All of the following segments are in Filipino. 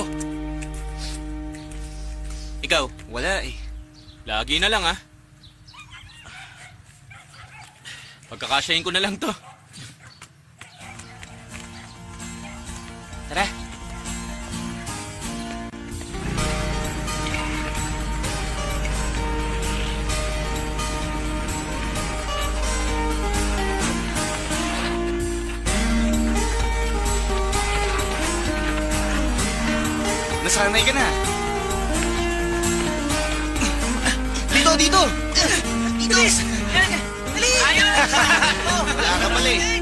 mo? Ikaw, wala eh. Lagi na lang, ha? Pagkakasyahin ko na lang to. Tara. Nasanay ka na. Dito, dito! Dito! Dali! Wala ka pala eh.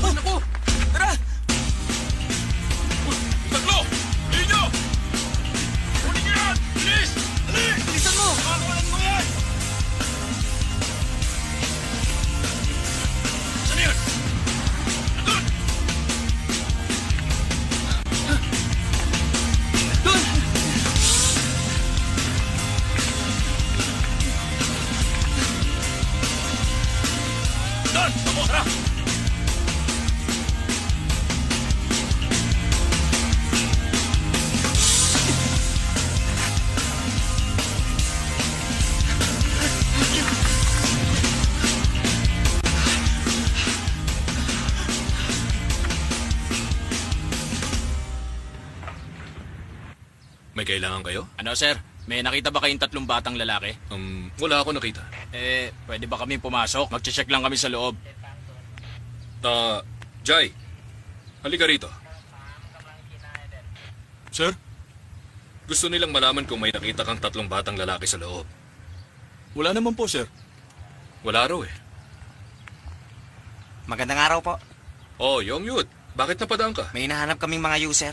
Naku! Tara! Tatlo! Linya! Kunin niyo yan! Bilis! Dali! Bilisan mo! Kakawalan mo yan! Saan yan? Doon! Doon! Doon! Ako, tara! May kailangan kayo? Ano, sir? May nakita ba kayong 3 batang lalaki? Wala ako nakita. Pwede ba kami pumasok? Mag-check lang kami sa loob. Jai, halika rito. Sir? Gusto nilang malaman kung may nakita kang 3 batang lalaki sa loob. Wala naman po, sir. Wala raw eh. Magandang araw po. Oh, Yongyut, bakit napadaan ka? May hinahanap kaming mga user.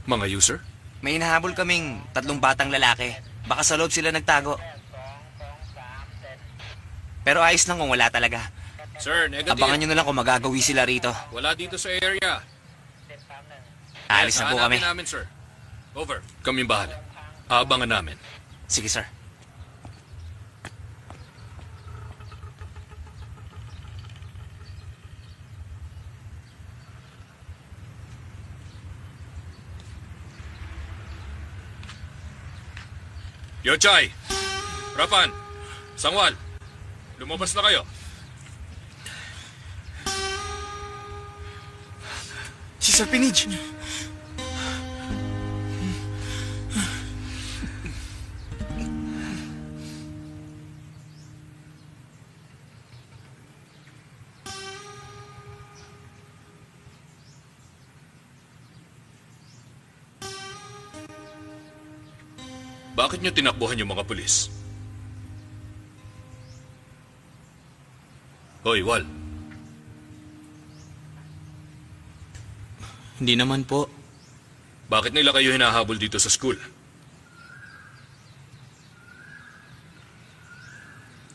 Mga user? May hinahabol kaming 3 batang lalaki. Baka sa loob sila nagtago. Pero ayos lang kung wala talaga. Sir, negative. Abangan nyo na lang kung magagawi sila rito. Wala dito sa area. Alis na po kami. Hanapin namin, sir. Over. Kami bahala. Aabangan namin. Sige, sir. Yochai! Rapan! Sangwal! Lumabas na kayo. Si Sir Pinich! Bakit nyo tinakbuhan yung mga pulis? Hoy, Wal. Hindi naman po. Bakit nila kayo hinahabol dito sa school?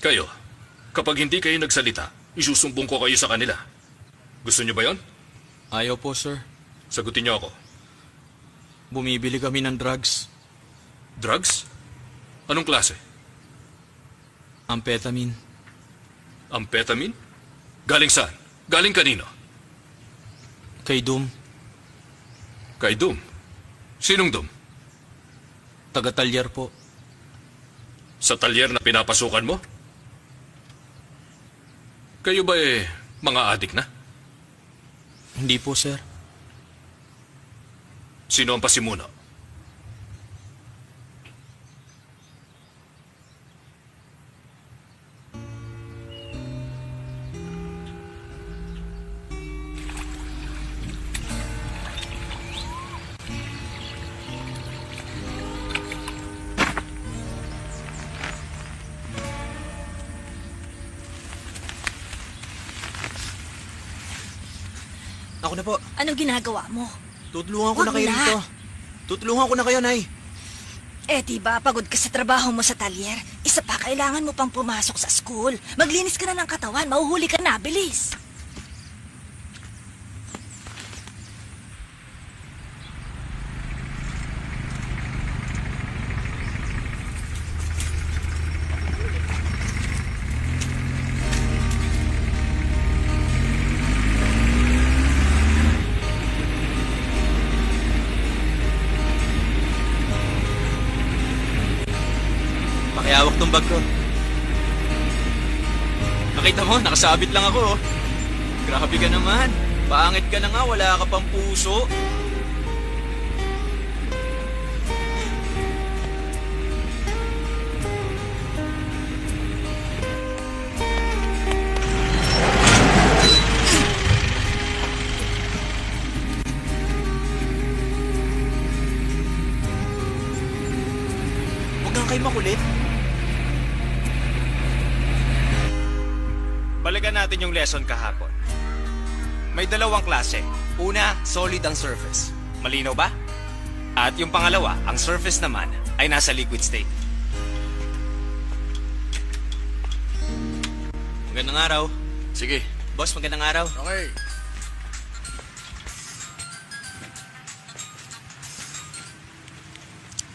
Kayo, kapag hindi kayo nagsalita, isusumbong ko kayo sa kanila. Gusto nyo ba yon? Ayaw po, sir. Sagutin nyo ako. Bumibili kami ng drugs. Drugs? Anong klase? Amphetamine. Amphetamine? Galing saan? Galing kanino? Kay Doom. Kay Doom. Sinong Doom? Taga-talyer po. Sa talyer na pinapasukan mo? Kayo ba mga adik na? Hindi po, sir. Sino ang pasimuno? Ako na po. Anong ginagawa mo? Tutulungan ko na Wag kayo na. rito. Tutulungan ko na kayo, Nay. Diba, pagod ka sa trabaho mo sa talyer. Isa pa, kailangan mo pang pumasok sa school. Maglinis ka na ng katawan, mahuhuli ka na, bilis. bag ko. Nakita mo, nakasabit lang ako. Oh. Grabe ka naman. Pangit ka na nga, wala ka pang puso. Huwag kang kayo makulit. Balikan natin yung lesson kahapon. May dalawang klase. Una, solid ang surface. Malinaw ba? At yung pangalawa, ang surface naman ay nasa liquid state. Magandang araw. Sige. Boss, magandang araw. Okay.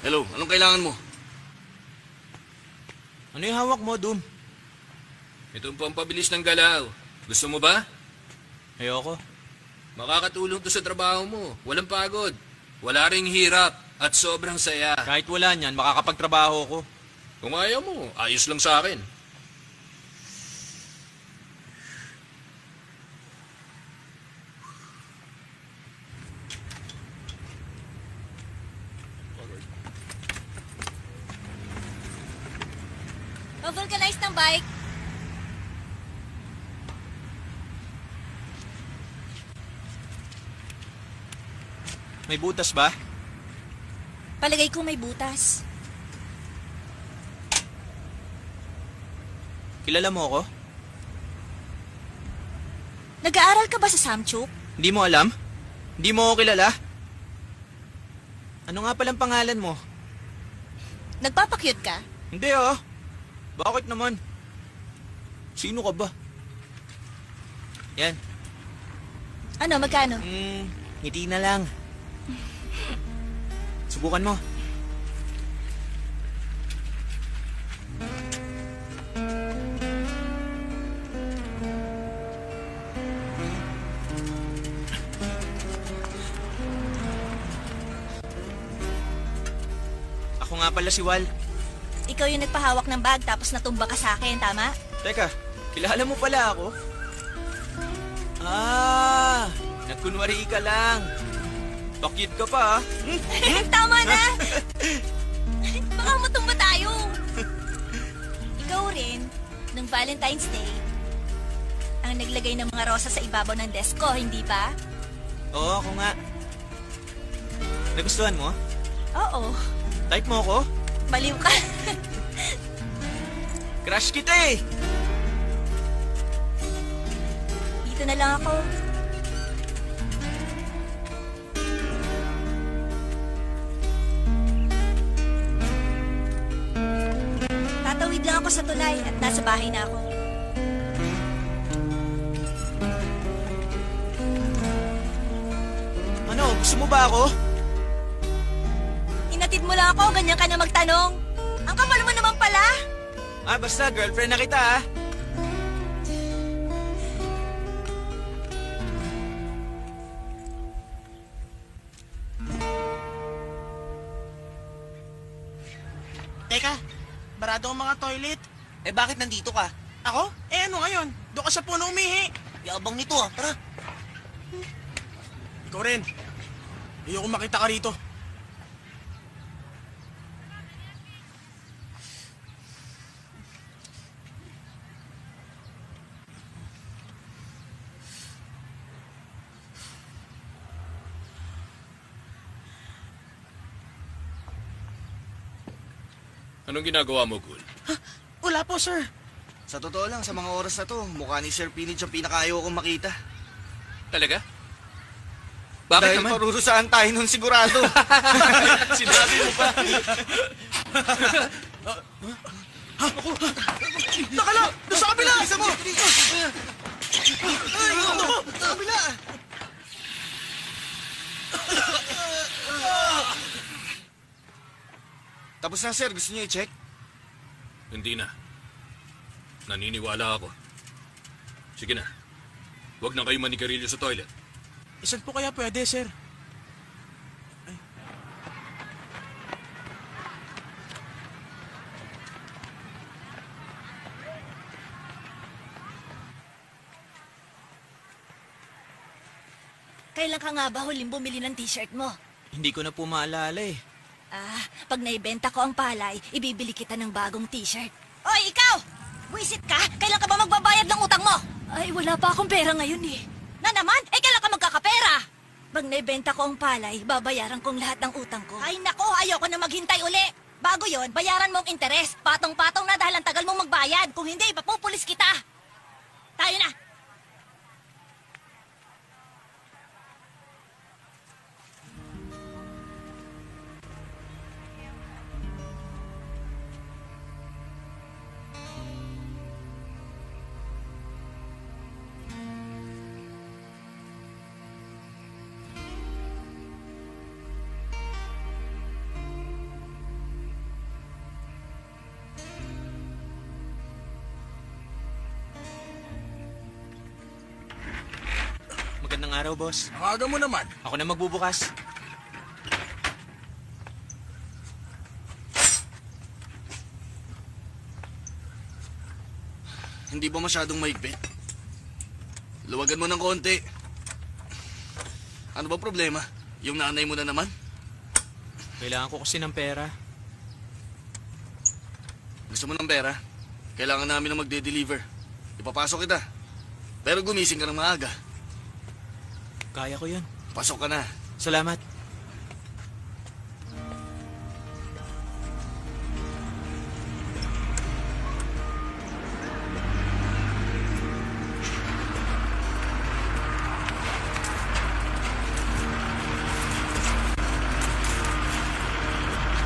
Hello, anong kailangan mo? Ano yung hawak mo, Dum? Ito ang pampabilis ng galaw. Gusto mo ba? Ayoko. Makakatulong to sa trabaho mo. Walang pagod. Wala ring hirap. At sobrang saya. Kahit wala niyan, makakapagtrabaho ko. Kung ayaw mo, ayos lang sa akin. Vulcanize ng bike. May butas ba? Palagay ko may butas. Kilala mo ako? Nag-aaral ka ba sa Samchuk? Hindi mo alam? Hindi mo ako kilala? Ano nga palang pangalan mo? Nagpapakyut ka? Hindi ah. Bakit naman? Sino ka ba? Yan. Ano, magkano? Ngiti na lang. Subukan mo. Ako nga pala si Wal. Ikaw yung nagpahawak ng bag tapos natumba ka sa akin, tama? Teka, kilala mo pala ako? Ah, nagkunwari ka lang. Pakit ka pa, ah. Tama na! Baka matumba tayo. Ikaw rin, nung Valentine's Day, ang naglagay ng mga rosa sa ibabaw ng desk ko, hindi ba? Oo, ako nga. Nagustuhan mo? Oo. Type mo ako? Baliw ka. Crush kita eh! Dito na lang ako. Tatawid lang ako sa tulay at nasa bahay na ako. Ano, gusto mo ba ako? Inatid mo lang ako, ganyan ka na magtanong. Ang kapal mo naman pala. Ah, basta girlfriend na kita, ah. Teka, barado ang mga toilet. Eh bakit nandito ka? Ako? Eh ano ngayon? Doon ka sa puno umihi. Yabang nito ah, tara. Ikaw rin. Ayoko makita ka rito. Anong ginagawa mo, Gul? Wala po, sir. Sa totoo lang, sa mga oras na to, mukha ni Sir Pinich ang pinakaayaw kong makita. Talaga? Bakit Dahil naman? parurusahan tayo nun sigurado. Sinabi mo pa. Nakala! Doon sa kabila! Isa mo! Ay, ano? Sa kabila! Tapos na, sir. Gusto niyo i-check? Hindi na. Naniniwala ako. Sige na. Huwag na kayo manigarilyo sa toilet. Isan po kaya pwede, sir? Kailan ka nga ba huling bumili ng t-shirt mo? Hindi ko na po maalala eh. Pag naibenta ko ang palay, ibibili kita ng bagong t-shirt. Oy, ikaw! Buisit ka? Kailan ka ba magbabayad ng utang mo? Ay, wala pa akong pera ngayon eh. Na naman? Kailan ka magkakapera? Pag naibenta ko ang palay, babayaran kong lahat ng utang ko. Ay nako, ayoko na maghintay uli. Bago yon, bayaran mo ang interes. Patong-patong na dahil ang tagal mong magbayad. Kung hindi, papupulis kita. Tayo na. Magandang araw, boss. Ang aga mo naman. Ako na magbubukas. Hindi ba masyadong maigpit? Luwagan mo ng konti. Ano ba problema? Yung nanay mo na naman? Kailangan ko kasi ng pera. Gusto mo ng pera? Kailangan namin na magde-deliver. Ipapasok kita. Pero gumising ka ng maaga. Kaya ko yun. Pasok ka na. Salamat.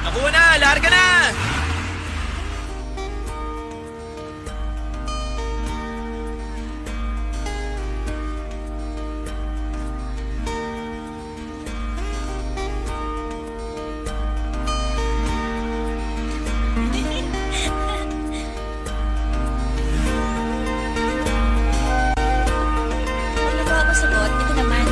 Nakuha na! Larga na! Wala ba ako sagot? Ito naman.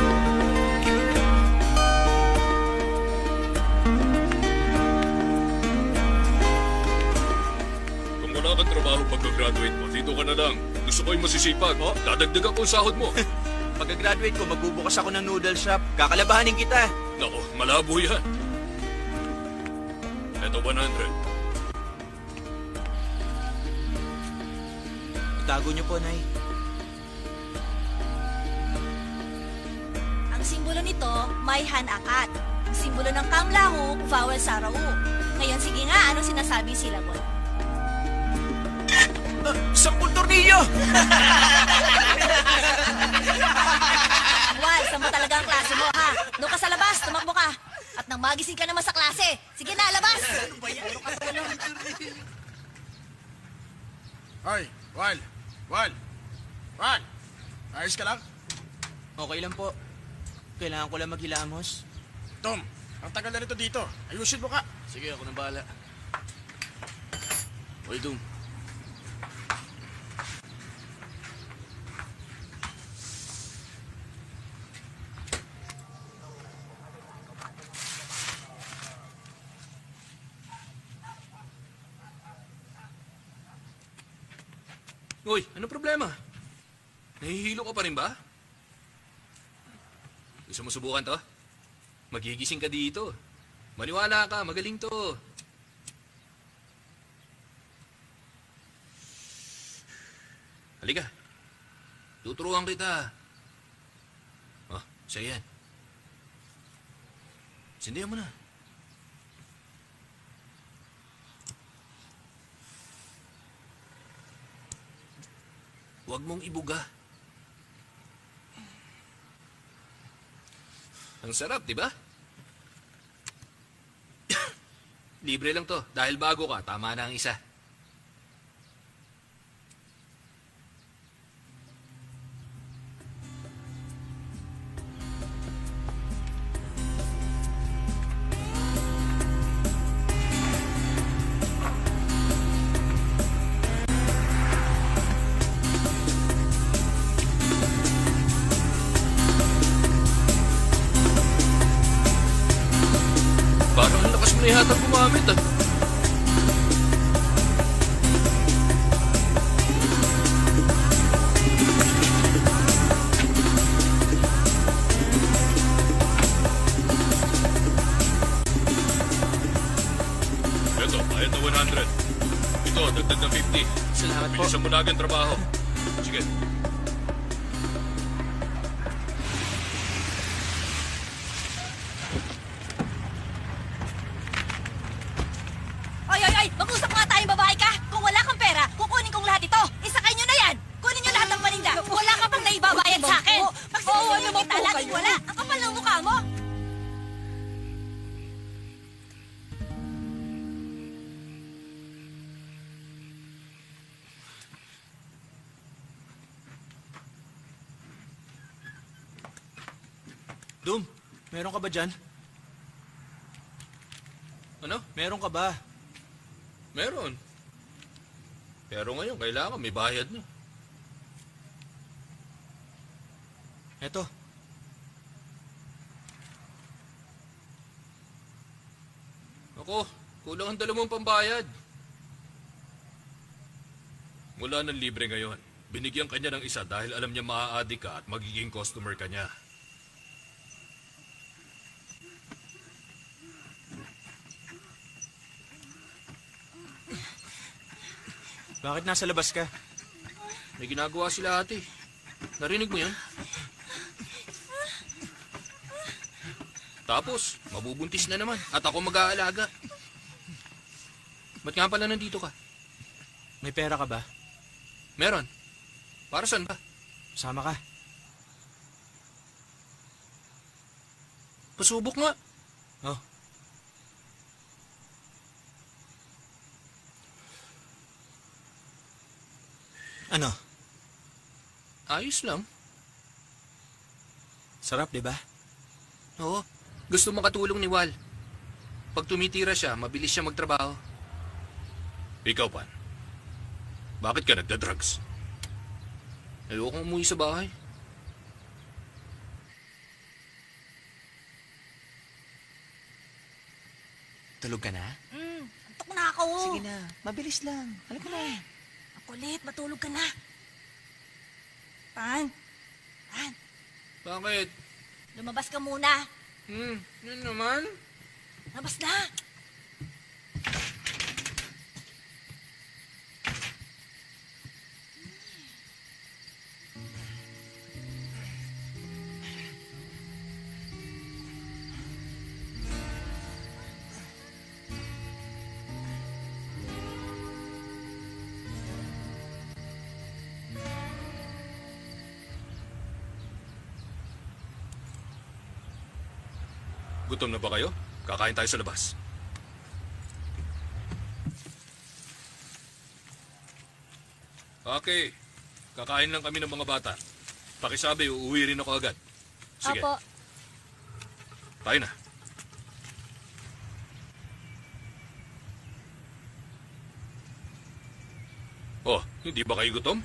Kung wala kang trabaho pagka-graduate mo, dito ka na lang. Gusto ko yung masisipag. Dadagdagan ko ang sahod mo. Pagka-graduate ko, magbubukas ako ng noodle shop. Kakalabahanin kita. Nako, malabo yan. Ito 100. Itago niyo po, Nay. Ang simbolo nito, may hanakat. Ang simbolo ng kamlahu, vowel sa rau. Ngayon, sige nga, anong sinasabi syllable? Sampul tornilyo! Wal, saan mo talaga ang klase mo, ha? Doon ka sa labas, tumakbo ka. At nang magising ka naman sa klase. Sige na, labas! Hoy, Wal. Wal. Wal. Ayos ka lang? Okay lang po. Kailangan ko lang maghilamos. Tom, ang tagal na nito dito. Ayusin mo ka. Sige, ako nang bahala. Hoy, Dum. Uy, ano problema? Nahihilo ka pa rin ba? Gusto mo subukan to? Magigising ka dito. Maniwala ka, magaling to. Halika. Tuturuan kita. Oh, sa'yo yan. Sindihan mo na. Huwag mong ibuga. Ang sarap, di ba? Libre lang to. Dahil bago ka, tama na ang isa. Parang ang lakas mo na yata gumamit ah. bilisan mo lagi ang trabaho. Sige. Ay, ay, ay! Mag-usap nga tayong babae ka! Kung wala kang pera, kukunin kong lahat ito! Isakay nyo na yan! Kunin nyo lahat ng paninda! Wala ka pang naibabayad sa akin! Pag sinunod kita, laging wala! Ang kapal ng mukha mo! Dum, meron ka ba dyan? Ano? Meron ka ba? Meron. Pero ngayon, kailangan may bayad na. Eto. Ako, kulang ang 2 pambayad. Mula ng libre ngayon, binigyan kanya ng isa dahil alam niya maa-addict ka at magiging customer ka niya. Bakit nasa labas ka? May ginagawa sila ate. Narinig mo yan? Tapos, mabubuntis na naman at ako mag-aalaga. Ba't nga pala nandito ka? May pera ka ba? Meron. Para saan ba? Sama ka. Pasubok nga. Oh. Ano? Ayos lang. Sarap, di ba? Oo. Gusto makatulong ni Wal. Pag tumitira siya, mabilis siya magtrabaho. Ikaw, Pan. Bakit ka nagda-drugs? Ayokong umuwi sa bahay. Tulog ka na? Antok na ako! Sige na, mabilis lang. Halika na. Ang kulit, matulog ka na. Pan, Pan, Bakit? lumabas ka muna. Yun naman. Labas na! Gutom na ba kayo? Kakain tayo sa labas. Okay. Kakain lang kami ng mga bata. Pakisabi, uuwi rin ako agad. Sige, Opo. tayo na. Oh, hindi ba kayo gutom?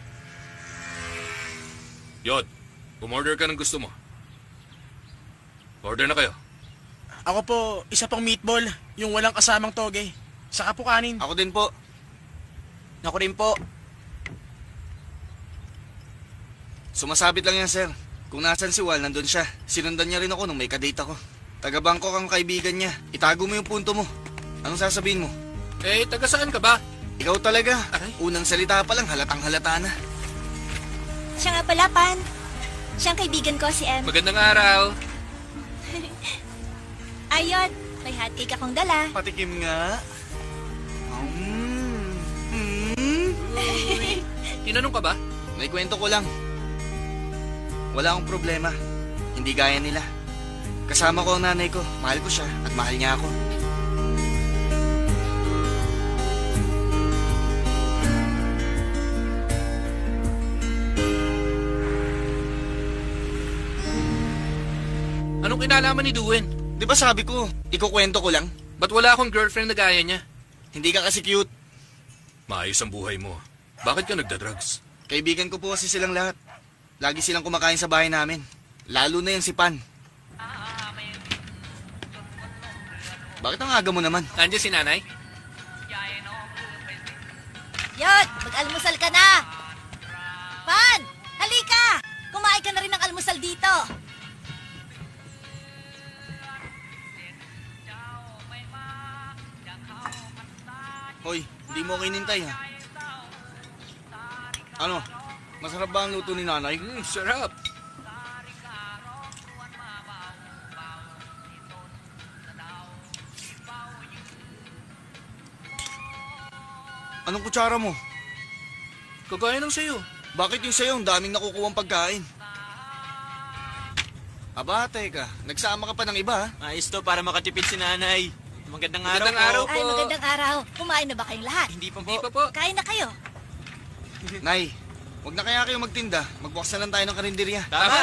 Yod, umorder ka ng gusto mo. Order na kayo. Ako po, isa pang meatball, yung walang kasamang toge. Saka po kanin. Ako din po. Ako rin po. Sumasabit lang yan, sir. Kung nasan si Wal, nandun siya. Sinundan niya rin ako nung may kadate ako. Taga-Bangkok ang kaibigan niya. Itago mo yung punto mo. Anong sasabihin mo? Eh, taga saan ka ba? Ikaw talaga. Aray. Unang salita pa lang, halatang halata na. Siya nga pala, Pan. Siya ang kaibigan ko, si M. Magandang araw. Ayun, may hotcake akong dala. Patikim nga. Tinanong ka ba? May kwento ko lang. Wala akong problema. Hindi gaya nila. Kasama ko ang nanay ko. Mahal ko siya at mahal niya ako. Anong kinalaman ni Duen? Di ba sabi ko, ikukwento ko lang? Ba't wala akong girlfriend na gaya niya? Hindi ka kasi cute. Maayos ang buhay mo. Bakit ka nagda-drugs? Kaibigan ko po kasi silang lahat. Lagi silang kumakain sa bahay namin. Lalo na yung si Pan. Bakit ang aga mo naman? Nandiyan si nanay? Yod, mag-almusal ka na. Pan, halika. Kumain ka na rin ng almusal dito. Hoy, hindi mo ako inintay ha. Ano? Masarap ba ang luto ni nanay? Sarap. Anong kutsara mo? Kagaya ng sayo. Bakit yung sa'yo ang daming nakukuhang pagkain? Aba, teka. Nagsama ka pa ng iba, ha? Ayos to para makatipid si nanay. Magandang araw Magandang po. araw. Ay, magandang araw. Kumain na ba kayong lahat? Hindi pa po. Hindi pa po. Kain na kayo. Nay, wag na kaya kayo magtinda. Magbukas na lang tayo ng karinderya. Tama.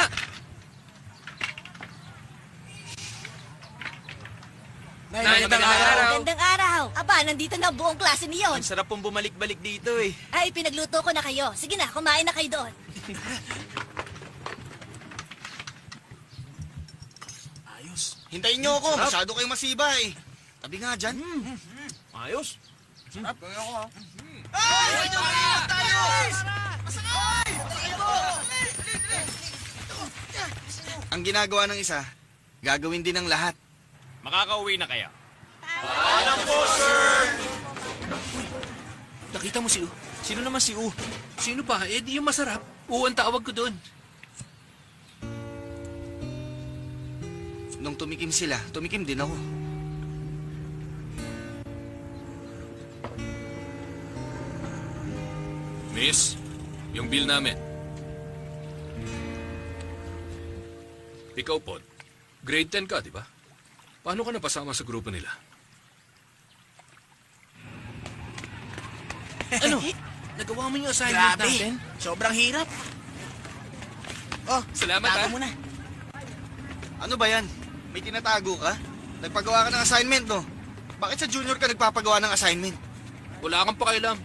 Nay, magandang araw. Magandang araw. Aba, nandito na ang buong klase niyon. Ang sarap pong bumalik-balik dito eh. Ay, pinagluto ko na kayo. Sige na, kumain na kayo doon. Hintayin niyo ako. Masyado kayong masiba, eh. Tabi nga dyan. Ayos. Sarap, gawin ako ha. Ang ginagawa ng isa, gagawin din ng lahat. Makakauwi na kayo. Nakita mo si U? Sino naman si U? Sino pa? Eh, di yung masarap. U ang tawag ko doon. Nung tumikim sila, tumikim din ako. Miss, yung bill namin. Ikaw po, grade 10 ka, di ba? Paano ka napasama sa grupo nila? Ano? Nagawa mo yung assignment natin? Sobrang hirap. Oh, Salamat tago ha. mo na. Ano ba yan? May tinatago ka? Nagpagawa ka ng assignment, no? Bakit sa junior ka nagpapagawa ng assignment? Wala kang pakialam.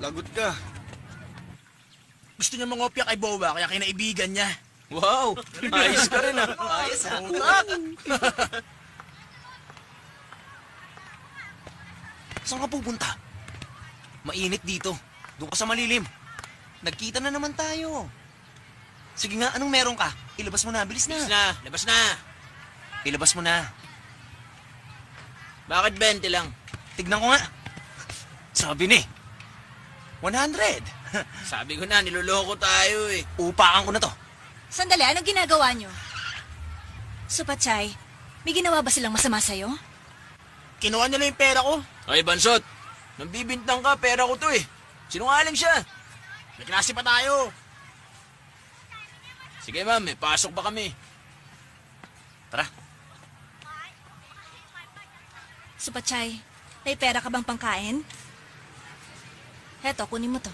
Lagot ka. Gusto niya mangopya kay Boba, kaya kinaibigan niya. Wow! Ayos ka rin ah. Ayos ah. Saan ka pupunta? Mainit dito. Doon ka sa malilim. Nagkita na naman tayo. Sige nga, anong meron ka? Ilabas mo na, bilis na. Labas na. Labas na. Ilabas mo na. Bakit 20 lang? Tignan ko nga. Sabi ni. 100. Sabi ko na, niloloko tayo eh. Upakan ko na to. Sandali, anong ginagawa nyo? Supachay, may ginawa ba silang masama sa'yo? Kinuha niya lang yung pera ko. Ay, Bansot. Nambibintang ka, pera ko to eh. Sinungaling siya. May klase pa tayo. Sige ma'am, may pasok ba kami? Tara. Supachay, may pera ka bang pangkain? Heto, kunin mo to.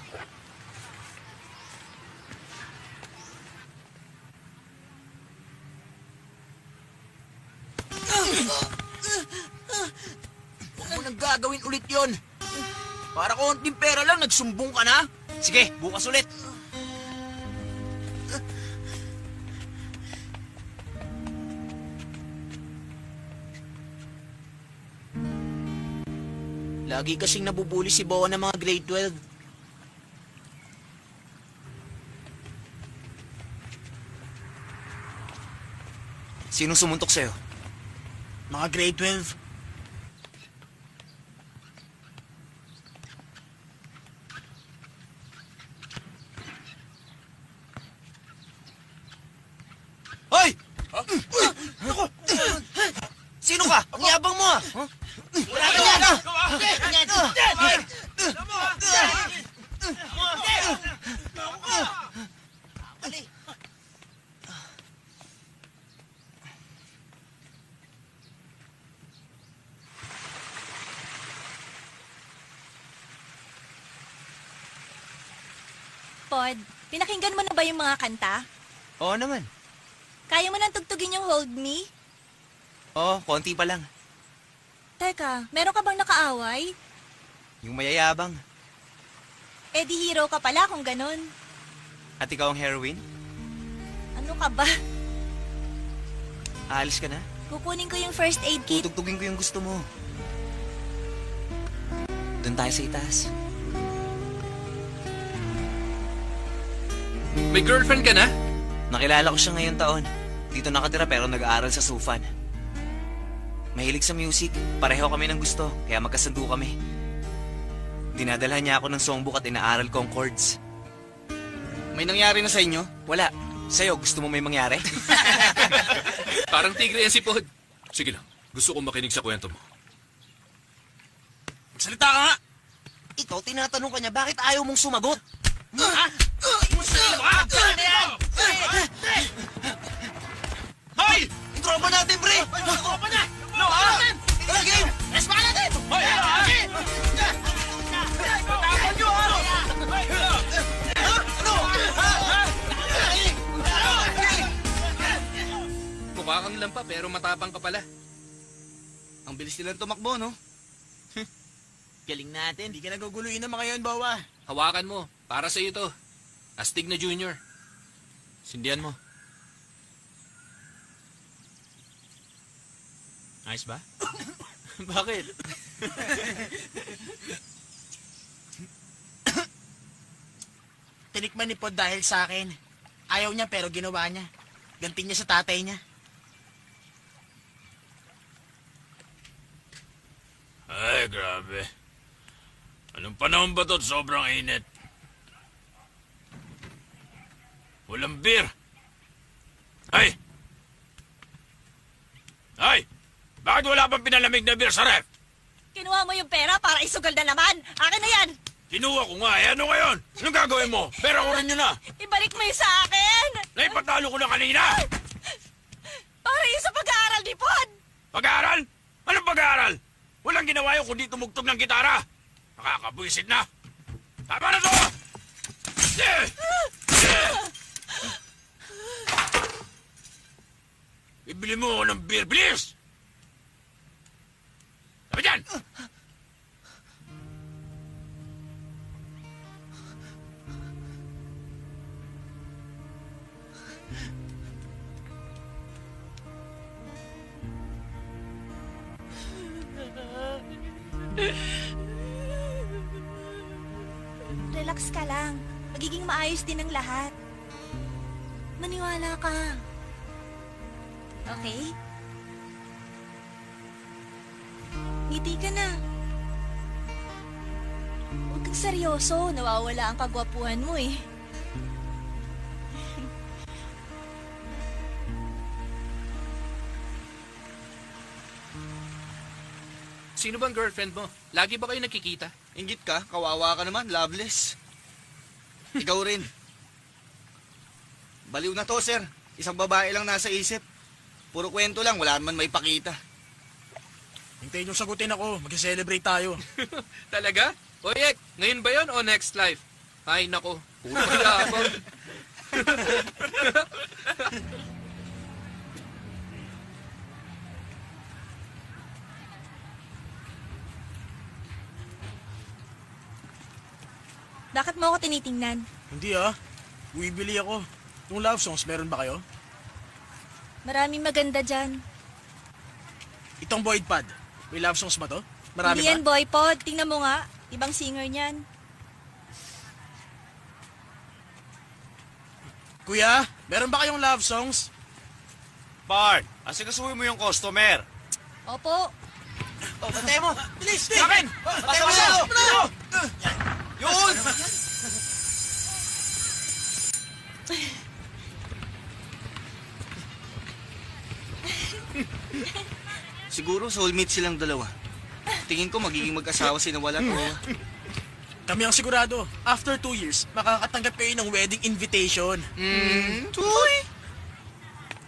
Huwag mo nang gagawin ulit yon. Para konting pera lang, nagsumbong ka na. Sige, bukas ulit. Lagi kasing nabubuli si Boa ng mga grade 12. Sinong sumuntok sa'yo? Mga grade 12. Hoy! Sino ka? Ang yabang mo ah! Wala ka yan! Pod, pinakinggan mo na ba yung mga kanta? Oo naman. Kaya mo nang tugtugin yung Hold Me? Oo, konti pa lang. Teka, meron ka bang nakaaway? Yung mayayabang. Eh di hero ka pala kung ganun. At ikaw ang heroine? Ano ka ba? Aalis ka na? Kukunin ko yung first aid kit. Tutugtugin ko yung gusto mo. Doon tayo sa itaas. May girlfriend ka na? Nakilala ko siya ngayong taon. Dito nakatira pero nag-aaral sa Sufan. Mahilig sa music. Pareho kami ng gusto, kaya magkasundo kami. Dinadalhan niya ako ng songbook at inaaral ko ang chords. May nangyari na sa inyo? Wala. Sa'yo, gusto mo may mangyari? Parang tigre yan si Pod. Sige lang, gusto kong makinig sa kwento mo. Salita ka nga! Ikaw, tinatanong ka niya, bakit ayaw mong sumagot? Hoy! Yung tropa natin, pre! Tropa na! No, ha? Tara, game! Let's pa natin! Hoy! Tapon nyo, ha? Mukha kang lampa pero matapang ka pala. Ang bilis nilang tumakbo, no? Galing natin. Hindi ka naguguluhin naman ngayon, Bawa. Hawakan mo, para sa iyo to. Astig na Junior. Sindihan mo. Ayos ba? Bakit? Tinikman ni Pod dahil sa akin. Ayaw niya pero ginawa niya. Ganti niya sa tatay niya. Ay, grabe. Anong panahon ba to? Sobrang init. Walang beer. Ay! Ay! Bakit wala pang pinalamig na beer sa ref? Kinuha mo yung pera para isugal na naman. Akin na yan. Kinuha ko nga. Eh, ano ngayon? Anong gagawin mo? Pera ko rin yun na. Ibalik mo yung sa akin. Naipatalo ko na kanina. Para yun sa pag-aaral ni Pod. Pag-aaral? Anong pag-aaral? Walang ginawa yun kundi tumugtog ng gitara. Nakakabuisit na. Tama na to! Ibili mo ako ng beer, bilis! Sabi dyan! Relax ka lang. Magiging maayos din ang lahat. Maniwala ka. Okay? Ngiti ka na. Huwag kang seryoso. Nawawala ang kagwapuhan mo eh. Sino bang girlfriend mo? Lagi ba kayo nakikita? Inggit ka, kawawa ka naman, loveless. Ikaw rin. Baliw na to, sir. Isang babae lang nasa isip. Puro kwento lang, wala naman may pakita. Hintayin yung sagutin ako. Mag-celebrate tayo. Talaga? Oyek, ngayon ba yon o next life? Ay, nako. Puro mayabang. Bakit mo ako tinitingnan? Hindi ah. Bumibili ako. Yung love songs, meron ba kayo? Maraming maganda dyan. Itong Void Pad. May love songs ba to? Marami Hindi ba? yan, boy pod. Tingnan mo nga. Ibang singer niyan. Kuya, meron ba kayong love songs? Bart, asikasuhin mo yung customer. Opo. Oh, pantay mo! Bilis! Akin! Pantay mo siya! Yun! Siguro soulmate silang dalawa. Tingin ko magiging mag-asawa si Nawal at Owa. Kami ang sigurado. After 2 years, makakatanggap kayo ng wedding invitation. Uy!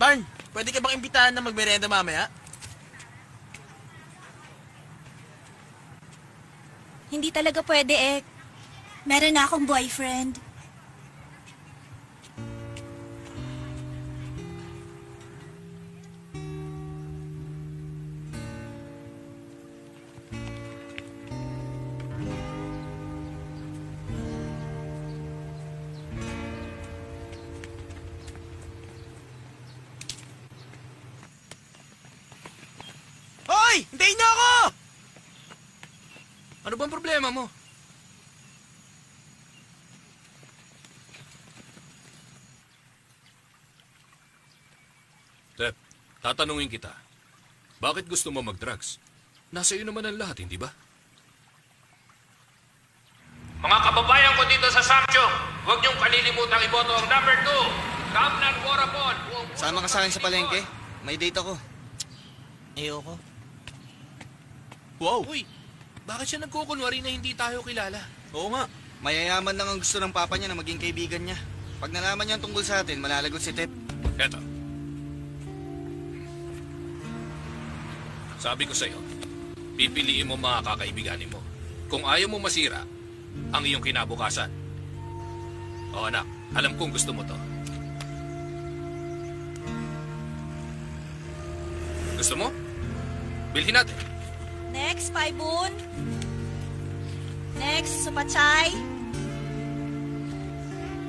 Barn, pwede ka bang imbitahan na magmerenda mamaya? Hindi talaga pwede, Ek. Meron na akong boyfriend. Hoy! Hintayin niyo ako! Ano bang problema mo? Tep, tatanungin kita. Bakit gusto mo mag-drugs? Nasa iyo naman ang lahat, hindi ba? Mga kababayan ko dito sa Samcho, huwag niyong kalilimutang iboto ang number 2, Governor Warapon. Sama ka sa akin sa palengke. May date ako. Ayoko. Wow! Uy, bakit siya nagkukunwari na hindi tayo kilala? Oo nga. Mayayaman lang ang gusto ng papa niya na maging kaibigan niya. Pag nalaman niya ang tungkol sa atin, malalagot si Tep. Eto. Sabi ko sa'yo, pipiliin mo mga kakaibiganin mo. Kung ayaw mo masira, ang iyong kinabukasan. O anak, alam kong gusto mo to. Gusto mo? Bilhin natin. Next, Paibun. Next, Supachay.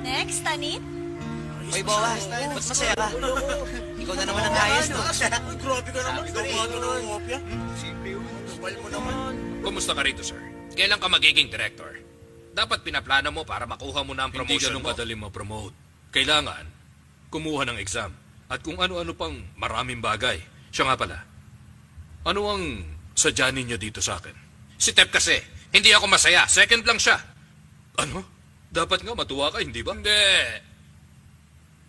Next, Tanit. Oy, Bowas, ba't masaya ka? Ikaw na naman ang ayos, no? Ay, grabe ka naman. Ikaw nga ito ng ngopya. Kapal mo naman. Kumusta ka rito, sir? Kailan ka magiging director? Dapat pinaplano mo para makuha mo na ang Hindi promotion ganun mo. kadali ma-promote. Kailangan, kumuha ng exam. At kung ano-ano pang maraming bagay. Siya nga pala, ano ang sadya ninyo dito sa akin? Si Tep kasi, hindi ako masaya. Second lang siya. Ano? Dapat nga matuwa ka, hindi ba? Hindi.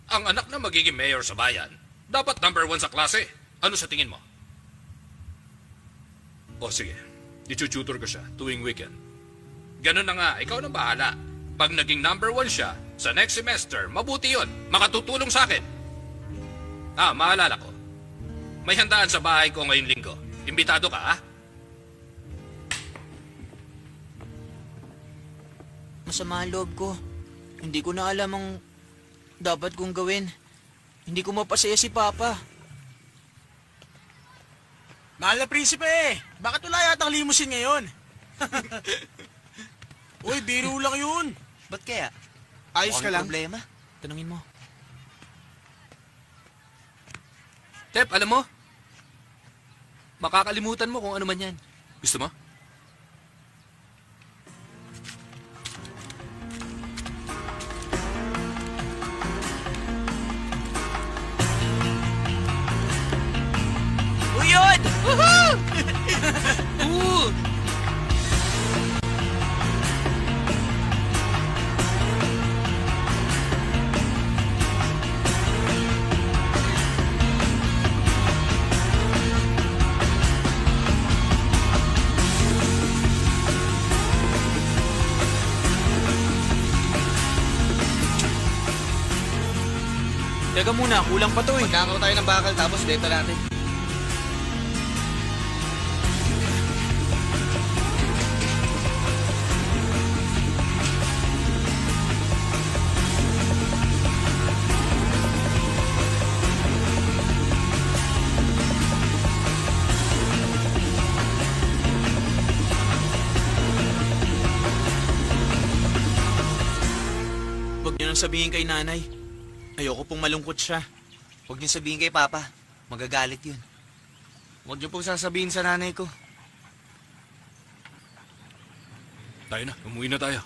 Ang anak na magiging mayor sa bayan, dapat number 1 sa klase. Ano sa tingin mo? O sige, itututor ko siya tuwing weekend. Ganun na nga, ikaw na bahala. Pag naging number 1 siya, sa next semester, mabuti yon. Makatutulong sa akin. Maalala ko. May handaan sa bahay ko ngayong linggo. Imbitado ka, ha? Masama ang loob ko. Hindi ko na alam ang dapat kong gawin. Hindi ko mapasaya si Papa. Mahal na prinsipe, bakit wala yatang limousine ngayon? Uy, biro lang yun. Ba't kaya? Ayos ka lang. Problema? Tanungin mo. Tep, alam mo? Makakalimutan mo kung ano man yan. Gusto mo? Uy, yun! Woohoo! Teka muna, kulang pa to eh. Magkakaw tayo ng bakal tapos data natin. Huwag niyo nang sabihin kay nanay. Ayoko pong malungkot siya. Huwag niyo sabihin kay Papa. Magagalit yun. Huwag niyo pong sasabihin sa nanay ko. Tayo na, umuwi na tayo.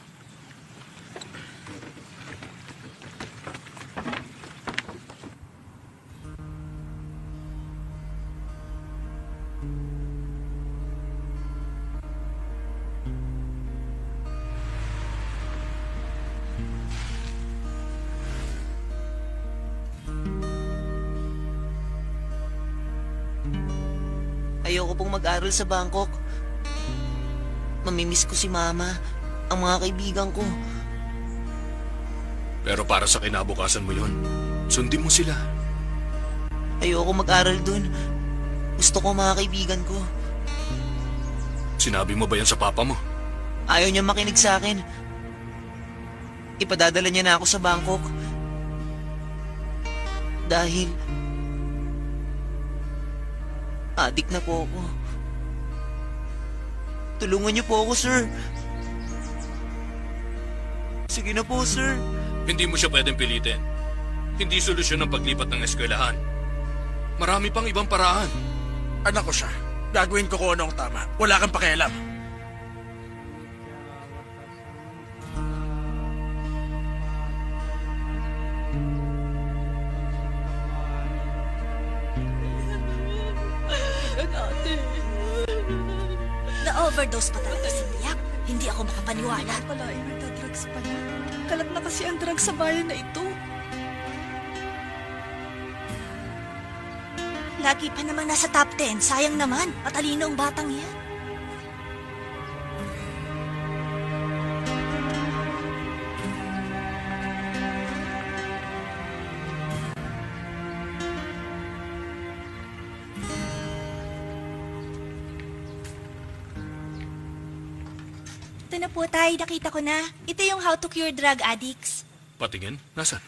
Ayoko pong mag-aral sa Bangkok. Mamimiss ko si Mama, ang mga kaibigan ko. Pero para sa kinabukasan mo yon, sundin mo sila. Ayoko mag-aral dun. Gusto ko mga kaibigan ko. Sinabi mo ba yan sa papa mo? Ayaw niya makinig sa akin. Ipadadala niya na ako sa Bangkok. Dahil adik na po ako. Tulungan niyo po ako, sir. Sige na po, sir. Hindi mo siya pwedeng pilitin. Hindi solusyon ang paglipat ng eskwelahan. Marami pang ibang paraan. Anak ko siya. Gagawin ko kung ano ang tama. Wala kang pakialam. Na-overdose pa talaga si Miyak. Hindi ako makapaniwala. Drugs pala. Kalat na kasi ang drugs sa bayan na ito. Lagi pa namang nasa top 10. Sayang naman. Matalino ang batang yan. Ito na po, Tay. Nakita ko na. Ito yung How to Cure Drug Addicts. Patingin? Nasaan?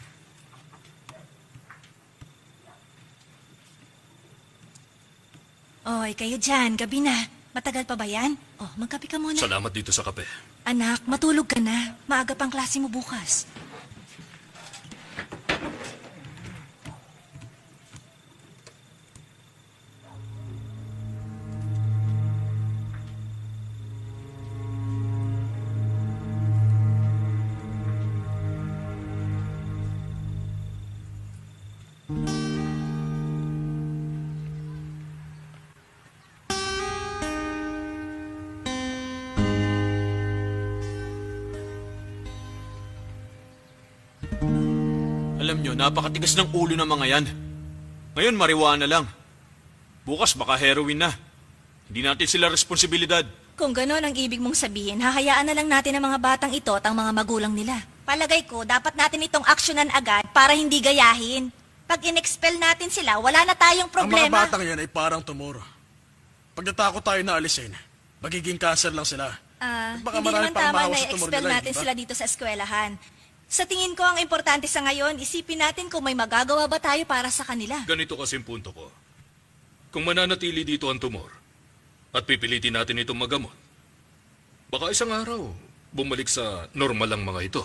Oy, kayo dyan. Gabi na. Matagal pa ba yan? Oh, magkape ka muna. Salamat dito sa kape. Anak, matulog ka na. Maaga pang klase mo bukas. Alam nyo, napakatigas ng ulo ng mga yan. Ngayon, marijuana lang. Bukas, baka heroin na. Hindi natin sila responsibilidad. Kung gano'n ang ibig mong sabihin, hahayaan na lang natin ang mga batang ito at ang mga magulang nila. Palagay ko, dapat natin itong aksyonan agad para hindi gayahin. Pag in-expel natin sila, wala na tayong Ang mga problema. batang yan ay parang tumor. Pag natakot tayo na alisin, magiging cancer lang sila. Baka Hindi marami naman pang tama mahawa na sa tumor i-expel nila, natin di ba? sila dito sa eskwelahan. Sa tingin ko, ang importante sa ngayon, isipin natin kung may magagawa ba tayo para sa kanila. Ganito kasi ang punto ko. Kung mananatili dito ang tumor at pipilitin natin itong magamot, baka isang araw bumalik sa normal ang mga ito.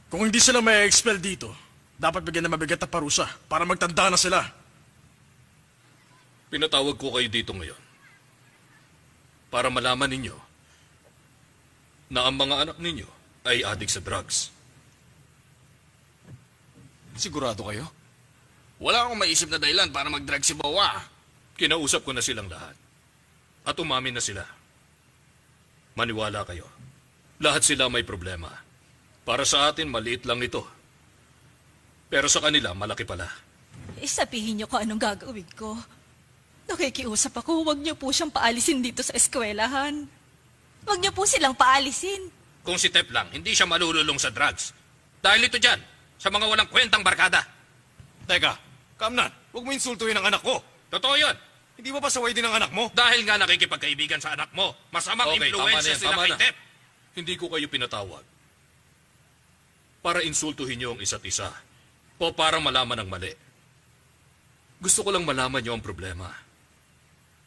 Kung hindi sila may expel dito, dapat bigyan ng mabigat na parusa para magtanda na sila. Pinatawag ko kayo dito ngayon para malaman ninyo na ang mga anak ninyo ay adik sa drugs. Sigurado kayo? Wala akong maisip na dahilan para mag-drug si Bowa. Kinausap ko na silang lahat at umamin na sila. Maniwala kayo, lahat sila may problema. Para sa atin, maliit lang ito. Pero sa kanila, malaki pala. Sabihin niyo kung anong gagawin ko. Nakikiusap ako, huwag niyo po siyang paalisin dito sa eskwelahan. Huwag niyo po silang paalisin. Kung si Tep lang, hindi siya malululong sa drugs. Dahil ito dyan, sa mga walang kwentang barkada. Teka, Kamnan, huwag mo insultuhin ang anak ko. Totoo yun. Hindi ba pasaway din ang anak mo? Dahil nga nakikipagkaibigan sa anak mo. Masamang Okay, impluensya tama na yan, sila tama kay na. Tep. Hindi ko kayo pinatawag para insultuhin niyo ang isa't isa o para malaman ang mali. Gusto ko lang malaman niyo ang problema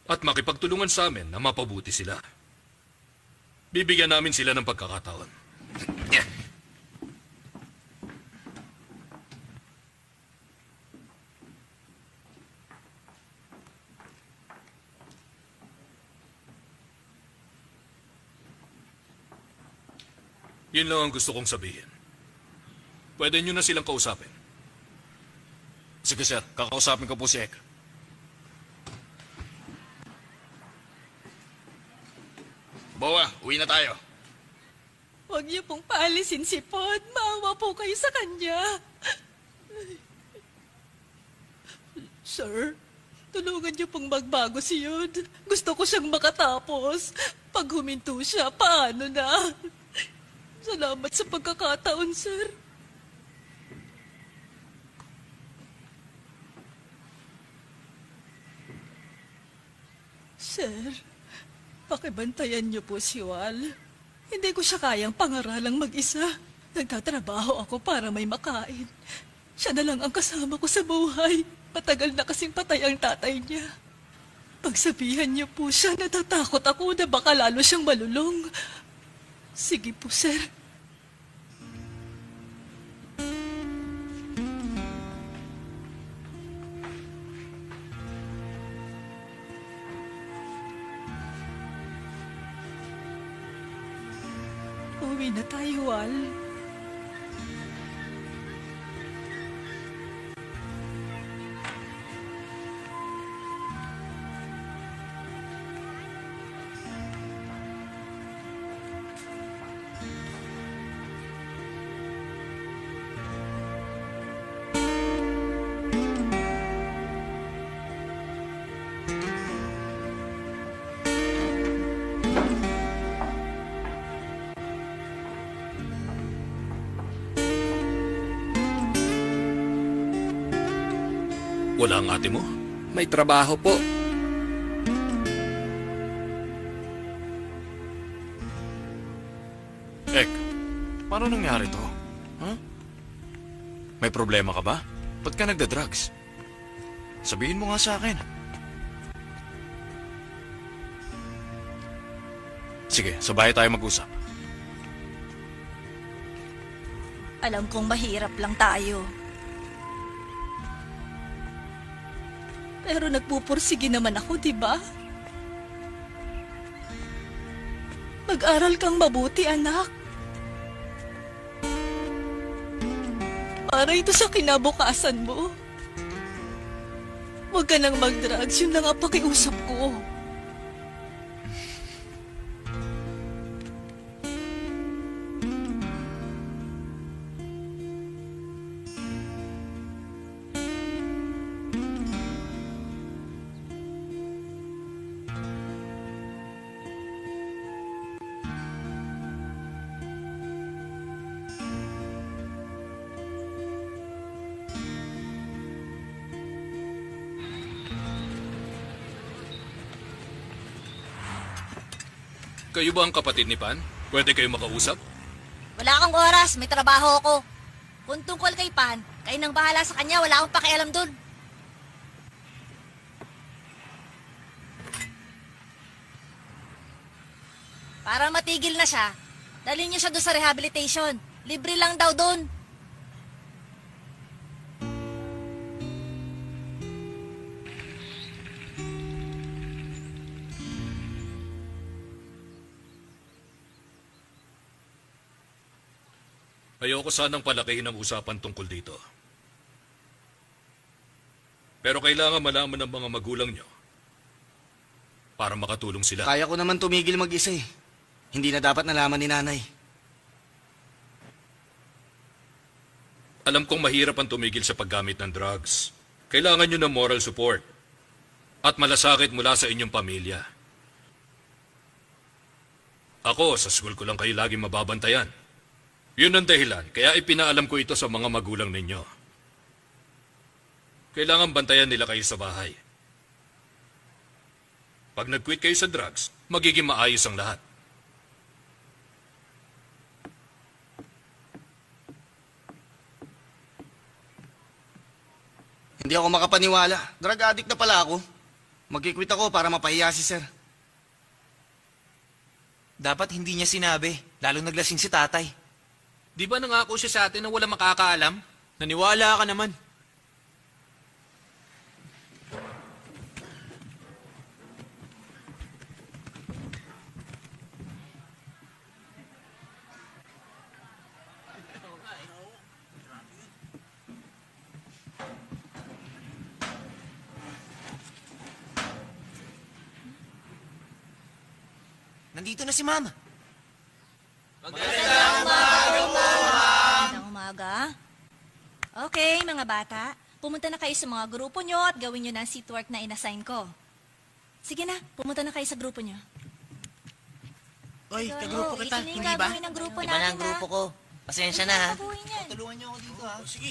at makipagtulungan sa amin na mapabuti sila. Bibigyan namin sila ng pagkakataon. Yun lang ang gusto kong sabihin. Pwede nyo na silang kausapin. Sige sir, kakausapin ko po si Ek. Bowa, uwi na tayo. Huwag niyo pong paalisin si Pod. Maawa po kayo sa kanya. Sir, tulungan niyo pong magbago si Yod. Gusto ko siyang makatapos. Pag huminto siya, paano na? Salamat sa pagkakataon, sir. Sir, pakibantayan niyo po si Wal. Hindi ko siya kayang pangaralang mag-isa. Nagtatrabaho ako para may makain. Siya na lang ang kasama ko sa buhay. Matagal na kasing patay ang tatay niya. Pagsabihan niyo po siya, natatakot ako na baka lalo siyang malulong. Sige po, sir. Uwi na tayo, Wal. Wala ang ate mo? May trabaho po. Ek, paano nangyari to? Huh? May problema ka ba? Ba't ka nagda-drugs? Sabihin mo nga sa akin. Sige, sabay tayo mag-usap. Alam kong mahirap lang tayo. Pero nagpupursige naman ako, di ba? Mag-aral kang mabuti, anak. Para ito sa kinabukasan mo. Huwag ka nang mag-drugs, yun lang ang pakiusap ko. Kayo ba ang kapatid ni Pan? Pwede kayo makausap? Wala akong oras, may trabaho ako. Kung tungkol kay Pan, kayo nang bahala sa kanya, wala akong pakialam dun. Para matigil na siya, dalhin niyo siya doon sa rehabilitation. Libre lang daw doon. Ayoko sanang palakihin ang usapan tungkol dito. Pero kailangan malaman ng mga magulang nyo para makatulong sila. Kaya ko naman tumigil mag-isa eh. Hindi na dapat nalaman ni nanay. Alam kong mahirap ang tumigil sa paggamit ng drugs. Kailangan nyo ng moral support at malasakit mula sa inyong pamilya. Ako, sa school ko lang kayo lagi mababantayan. Yun ang dahilan, kaya ipinaalam ko ito sa mga magulang ninyo. Kailangan bantayan nila kayo sa bahay. Pag nag-quit kayo sa drugs, magiging maayos ang lahat. Hindi ako makapaniwala. Drug addict na pala ako. Mag-quit ako para mapahiya si sir. Dapat hindi niya sinabi, lalong naglasing si tatay. Di ba nangako siya sa atin na wala makakaalam? Naniwala ka naman. Nandito na si Mama. Magandang umaga. Okay, mga bata. Pumunta na kayo sa mga grupo nyo at gawin nyo na ang seatwork na inassign ko. Sige na, pumunta na kayo sa grupo nyo. Oy, kagrupo kita, Ito na yung hindi ba? gagawin ng grupo Iba natin, na ang grupo ko. Pasensya na ha. Tulungan niyo ako dito ha. Sige,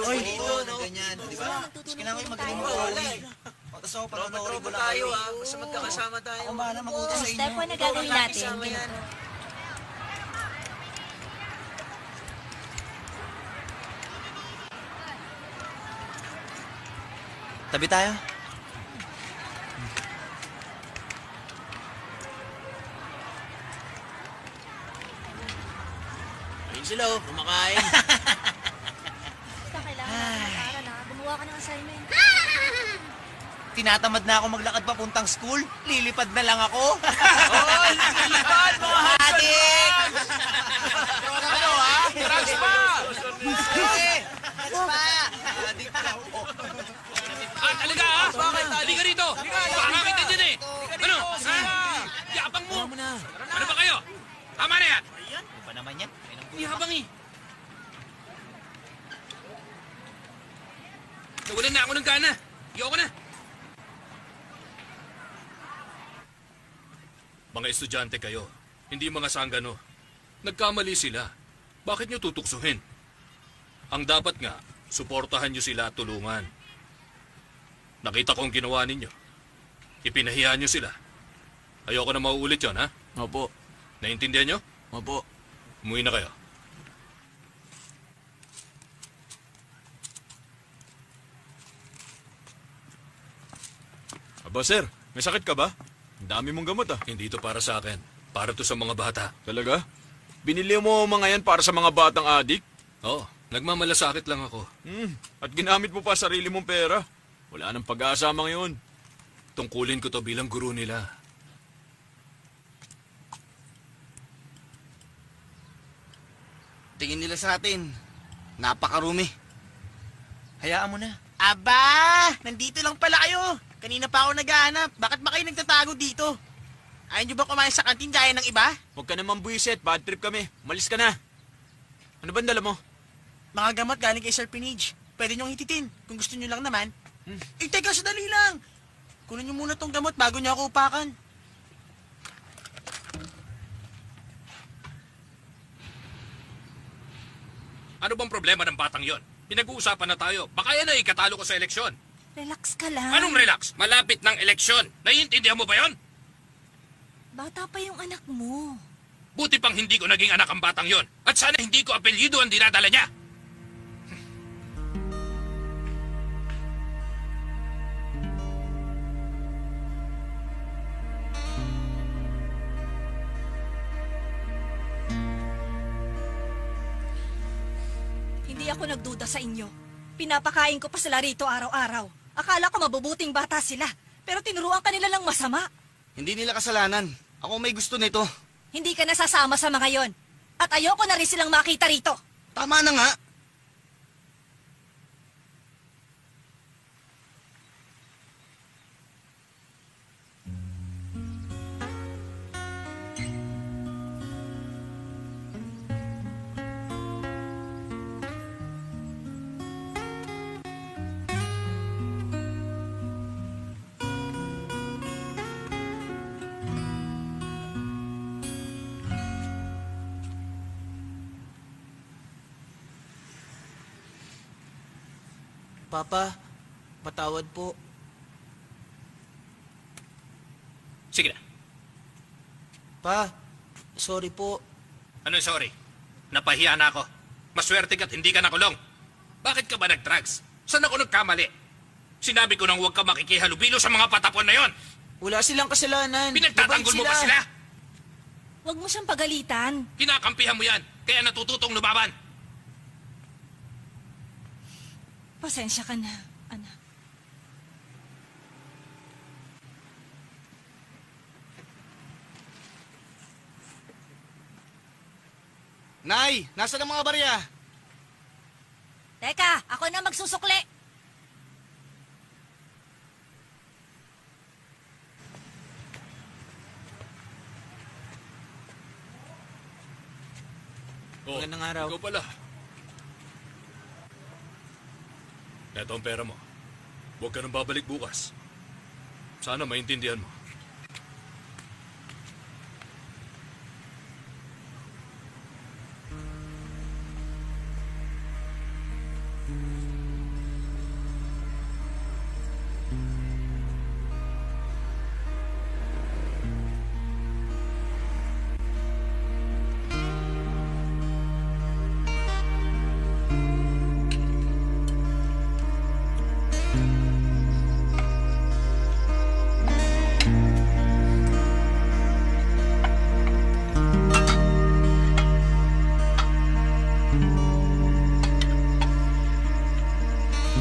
Oy, ganyan, di ba? Kailangan yung magaling mo uwi. Tapos ako panonood ko lang tayo ha. Basta magkakasama tayo. Ako ba na mabuti sa inyo? Step 1 na gagawin natin. Tabi tayo. Ayun sila oh, kumakain. Basta kailangan natin mag-aral ha. Gumawa ka ng assignment. Tinatamad na ako maglakad papuntang school. Lilipad na lang ako. Oy, lilipad mga Adik! Ano ha? Drugs pa! Talaga ha? Bakit? Halika rito! Baka kita dyan eh! Ano? Ha? Yabang mo! Ano ba kayo? Tama na yan! Ano ba naman yan? Yabang eh! Nawalan na ako ng gana. Iyoko na. Mga estudyante kayo, hindi mga sanggano. Nagkamali sila. Bakit nyo tutuksuhin? Ang dapat nga, suportahan nyo sila at tulungan. Nakita ko ang ginawa ninyo. Ipinahiya nyo sila. Ayoko na mauulit yon, ha? Opo. Naintindihan nyo? Opo. Umuwi na kayo. Aba sir, may sakit ka ba? Ang dami mong gamot ah. Hindi to para sa akin. Para to sa mga bata. Talaga? Binili mo mga yan para sa mga batang adik? Oo, nagmamalasakit lang ako. At ginamit mo pa sarili mong pera. Wala nang pag-asa mga yun. Tungkulin ko to bilang guro nila. Tingin nila sa atin. Napakarumi. Hayaan mo na. Aba! Nandito lang pala kayo. Kanina pa ako naghahanap. Bakit ba kayo nagtatago dito? Ayaw nyo ba kumain sa kantin gaya ng iba? Huwag ka naman buwisit, bad trip kami. Malis ka na. Ano ba ang dala mo? Mga gamot galing kay Sir Pinage. Pwede nyong hititin kung gusto nyo lang naman. Eh, teka, sadali lang. Kunin nyo muna tong gamot bago nyo ako upakan. Ano bang problema ng batang yon? Pinag-uusapan na tayo. Baka yan ay ikatalo ko sa eleksyon. Relax ka lang. Anong relax? Malapit ng eleksyon. Naiintindihan mo ba yon? Bata pa yung anak mo. Buti pang hindi ko naging anak ang batang yon. At sana hindi ko apelyido ang dinadala niya. Hindi ako nagduda sa inyo. Pinapakain ko pa sila rito araw-araw. Akala ko mabubuting bata sila. Pero tinuruan ka nila lang masama. Hindi nila kasalanan. Ako may gusto nito. Hindi ka nasasama sa mga yon. At ayoko na rin silang makita rito. Tama na nga. Papa, patawad po. Sige na. Pa, sorry po. Ano sorry? Napahiya na ako. Maswerte ka't hindi ka nakulong. Bakit ka ba nag-drugs? Saan ako nagkamali? Sinabi ko nang huwag ka makikihalubilo sa mga patapon na yon. Wala silang kasalanan. Pinagtatanggol mo ba sila? Huwag mo siyang pagalitan. Kinakampihan mo yan. Kaya natututong lumaban. Pasensya ka na, anak. Nay, nasa ang mga barya? Teka, ako na magsusukli. Oh, Magandang araw. ikaw pala. Eto ang pera mo. Huwag ka nang babalik bukas. Sana maintindihan mo.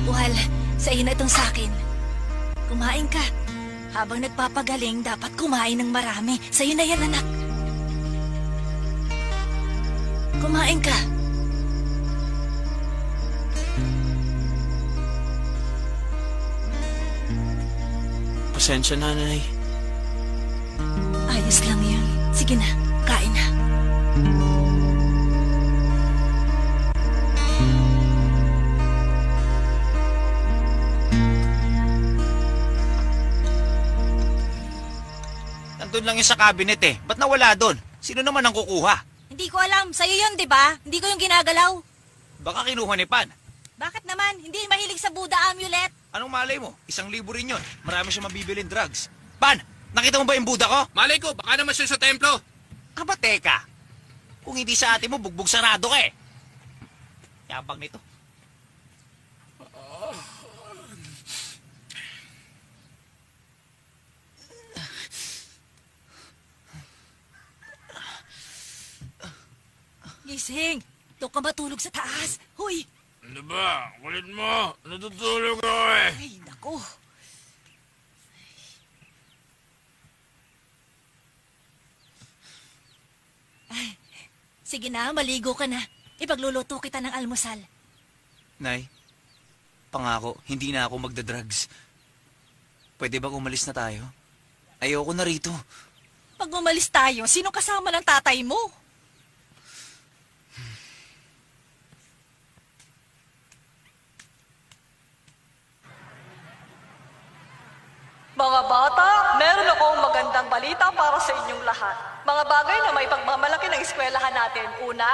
Buhal, sa iyo na itong sakin. Kumain ka. Habang nagpapagaling, dapat kumain ng marami. Sa iyo na yan, anak. Kumain ka. Pasensya, nanay. Ayos lang yun. Sige na, kain na. Nandun lang yung sa cabinet eh. Ba't nawala doon? Sino naman ang kukuha? Hindi ko alam. Sa'yo yun, di ba? Hindi ko yung ginagalaw. Baka kinuha ni Pan. Bakit naman? Hindi mahilig sa Buddha amulet. Anong malay mo? 1,000 rin yun. Marami siya mabibilin drugs. Pan, nakita mo ba yung Buddha ko? Malay ko, baka naman siya sa templo. Aba, teka. Kung hindi sa ate mo, bugbog sarado ka eh. Yabang nito. Gising! Doon ka matulog sa taas. Hoy! Ano ba? Kulit mo. Natutulog ako eh. Ay, naku. Ay, sige na, maligo ka na. Ipagluluto kita ng almusal. Nay, pangako, hindi na ako magdadrugs. Pwede bang umalis na tayo? Ayoko na rito. Pag umalis tayo, sino kasama ng tatay mo? Mga bata, meron akong magandang balita para sa inyong lahat. Mga bagay na may pagmamalaki ng eskwelahan natin. Una,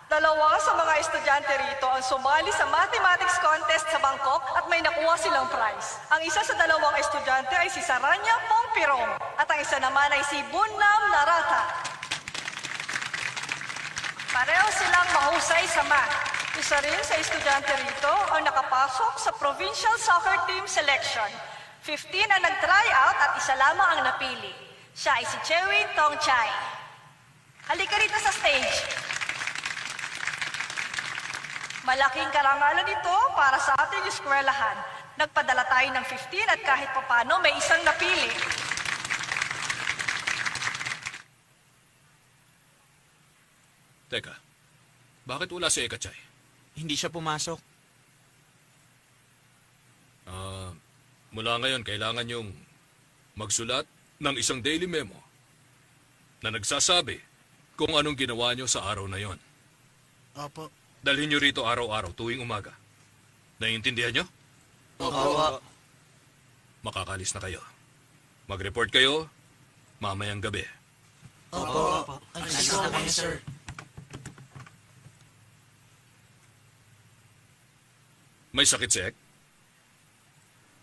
2 sa mga estudyante rito ang sumali sa mathematics contest sa Bangkok at may nakuha silang prize. Ang isa sa 2 estudyante ay si Saranya Pongpirong at ang isa naman ay si Bunnam Narata. Pareho silang mahusay sa math. Isa rin sa estudyante rito ang nakapasok sa provincial soccer team selection. 15 ang nag-try out at isa lamang ang napili. Siya ay si Chewin Tongchai. Halika rito sa stage. Malaking karangalan ito para sa ating eskwelahan. Nagpadala tayo ng 15 at kahit papano may isang napili. Teka, bakit wala si Ekachay? Hindi siya pumasok. Mula ngayon, kailangan yung magsulat ng isang daily memo na nagsasabi kung anong ginawa nyo sa araw na yon. Opo. Dalhin nyo rito araw-araw tuwing umaga. Naiintindihan nyo? Opo. Makakalis na kayo. Mag-report kayo mamayang gabi. Opo. Alis na kayo, sir. May sakit si Ek?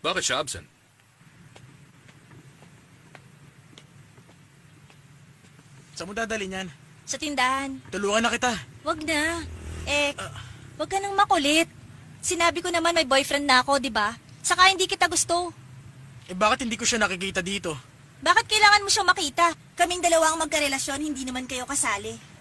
Bakit siya absent? Saan mo dadalhin yan? Sa tindahan. Tulungan na kita. Wag na. Wag ka nang makulit. Sinabi ko naman may boyfriend na ako, di ba? Saka hindi kita gusto. Bakit hindi ko siya nakikita dito? Bakit kailangan mo siyang makita? Kaming dalawa ang magkarelasyon, hindi naman kayo kasali.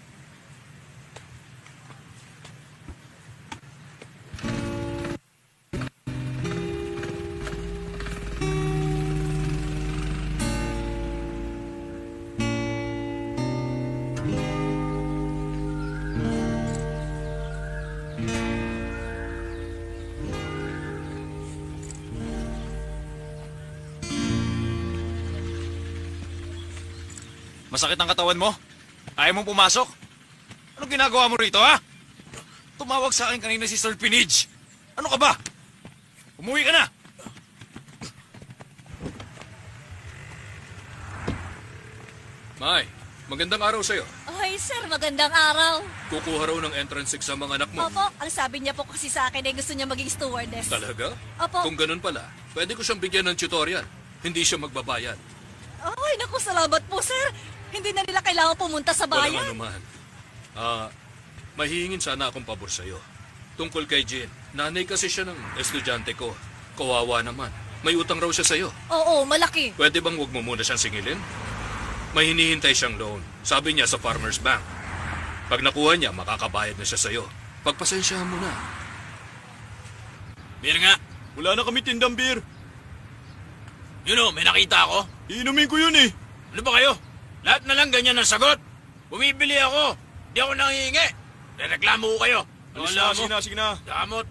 Masakit ang katawan mo? Ayaw mong pumasok? Anong ginagawa mo rito, ha? Tumawag sa akin kanina si Sir Pinage. Ano ka ba? Umuwi ka na! May, magandang araw sa'yo. Ay, sir, magandang araw. Kukuha raw ng entrance exam ang anak mo. Opo, ang sabi niya po kasi sa akin ay gusto niya maging stewardess. Talaga? Opo. Kung ganun pala, pwede ko siyang bigyan ng tutorial. Hindi siya magbabayad. Ay, naku, salamat po, sir. Hindi na nila kailangan pumunta sa Walang bayan. anuman. Mahihingin sana akong pabor sa'yo. Tungkol kay Jean, nanay kasi siya ng estudyante ko. Kawawa naman. May utang raw siya sa'yo. Oo, malaki. Pwede bang huwag mo muna siyang singilin? May hinihintay siyang loan. Sabi niya sa Farmers Bank. Pag nakuha niya, makakabayad na siya sa'yo. Pagpasensyahan mo na. Beer nga. Wala na kami tindang beer. Yun o, may nakita ako. Iinumin ko yun eh. Ano ba kayo? Lahat na lang ganyan ang sagot. Bumibili ako. Di ako nangihingi. Reklamo ko kayo. Alis Wala na, sige na, sige na. Damot.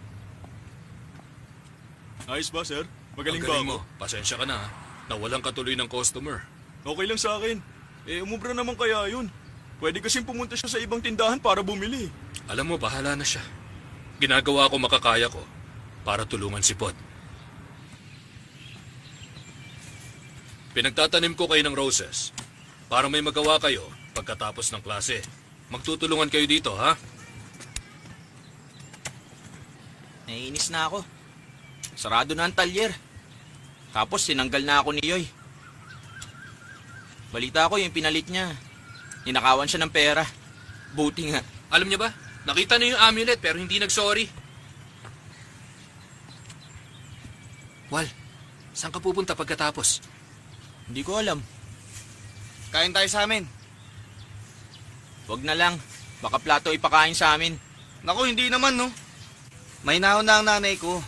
Ayos ba, sir? Magaling Ang ba galing ako? mo. Pasensya ka na. Nawalan ka tuloy ng customer. Okay lang sa akin. Umubra naman kaya yun. Pwede kasing pumunta siya sa ibang tindahan para bumili. Alam mo, bahala na siya. Ginagawa ko makakaya ko para tulungan si Pod. Pinagtatanim ko kayo ng roses para may magawa kayo pagkatapos ng klase. Magtutulungan kayo dito, ha? Naiinis na ako. Sarado na ang talyer. Tapos tinanggal na ako ni Yoy. Balita ko yung pinalit niya. Ninakawan siya ng pera. Buti nga. Alam niya ba? Nakita na yung amulet pero hindi nag-sorry. Wal, saan ka pupunta pagkatapos? Hindi ko alam. Kain tayo sa amin. Wag na lang. Baka plato ipakain sa amin. Naku, hindi naman, no? May nahon na ang nanay ko.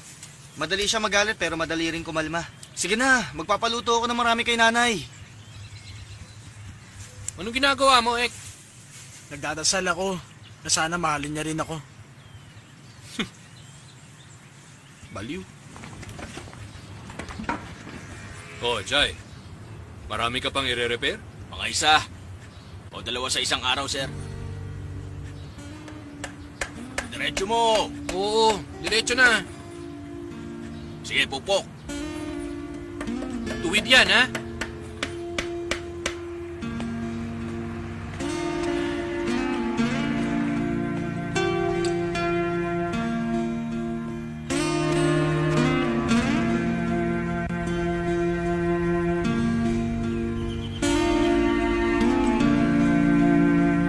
Madali siya magalit pero madali rin kumalma. Sige na, magpapaluto ako ng marami kay nanay. Anong ginagawa mo, Ek? Nagdadasal ako na sana mahalin niya rin ako. Baliw. Oh, Jai. Marami ka pang ire-repair? Mga isa. O 2 sa isang araw, sir. Diretso mo. Oo, diretso na. Sige, pupok. Tuwid yan, ha?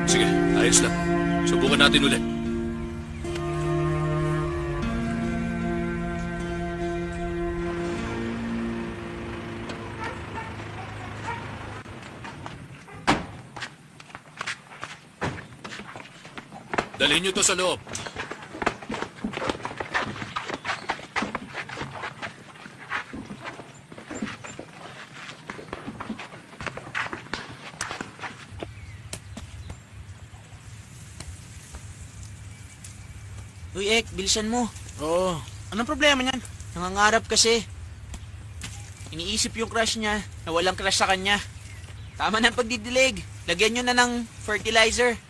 Sige, ayos lang. Subukan natin ulit. Dalhin niyo to sa loob. Uy, Ek, bilisan mo. Oo. Anong problema niyan? Nangangarap kasi. Iniisip yung crush niya na walang crush sa kanya. Tama na ang pagdidilig. Lagyan nyo na ng fertilizer.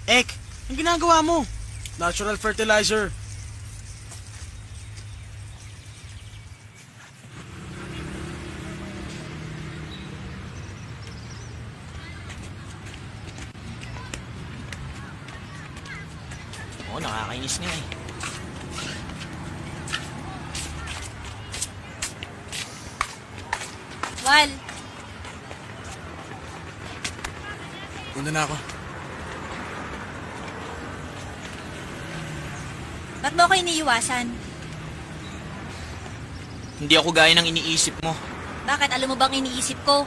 Ek, ang ginagawa mo? Natural fertilizer. Oo, nakakainis nga eh. Wal, Una na ako. ba't mo ako iniiwasan? Hindi ako gaya ng iniisip mo. Bakit? Alam mo bang iniisip ko?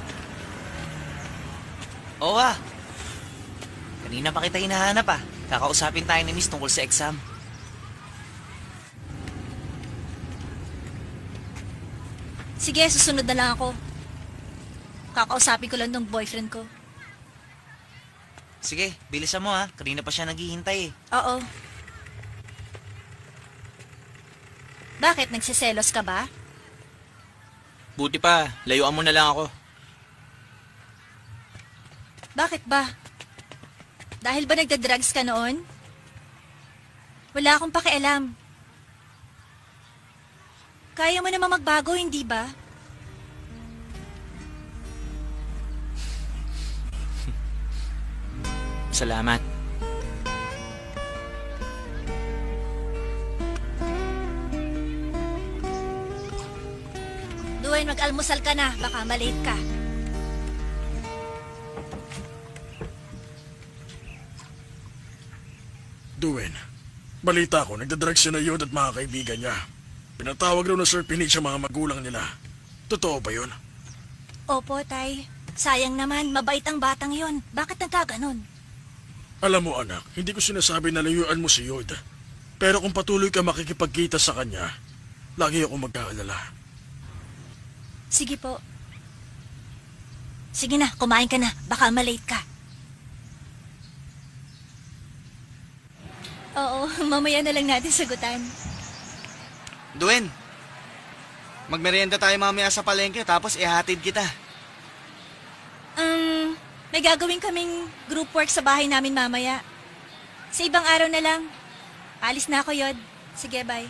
Oo ah. Kanina pa kita hinahanap ah. Kakausapin tayo ni Miss tungkol sa exam. Sige, susunod na lang ako. Kakausapin ko lang ng boyfriend ko. Sige, bilisan mo ah. Kanina pa siya naghihintay eh. Oo. Bakit? Nagsiselos ka ba? Buti pa, layuan mo na lang ako. Bakit ba? Dahil ba nagda-drugs ka noon? Wala akong pakialam. Kaya mo naman magbago, hindi ba? Salamat. Duwayne, mag-almusal ka na. Baka malate ka. Duwin, balita ko, nagdadrugs siya na yun at mga kaibigan niya. Pinatawag raw na Sir Pinich sa mga magulang nila. Totoo ba yun? Opo, Tay. Sayang naman, mabait ang batang yon. Bakit nagkaganon? Alam mo anak, hindi ko sinasabi na layuan mo si Yod. Pero kung patuloy ka makikipagkita sa kanya, lagi ako magkaalala. Sige po. Sige na, kumain ka na. Baka malate ka. Oo, mamaya na lang natin sagutan. Duen, magmerienda tayo mamaya sa palengke tapos ihatid kita. May gagawin kaming group work sa bahay namin mamaya. Sa ibang araw na lang. Alis na ako, Yod. Sige, bye.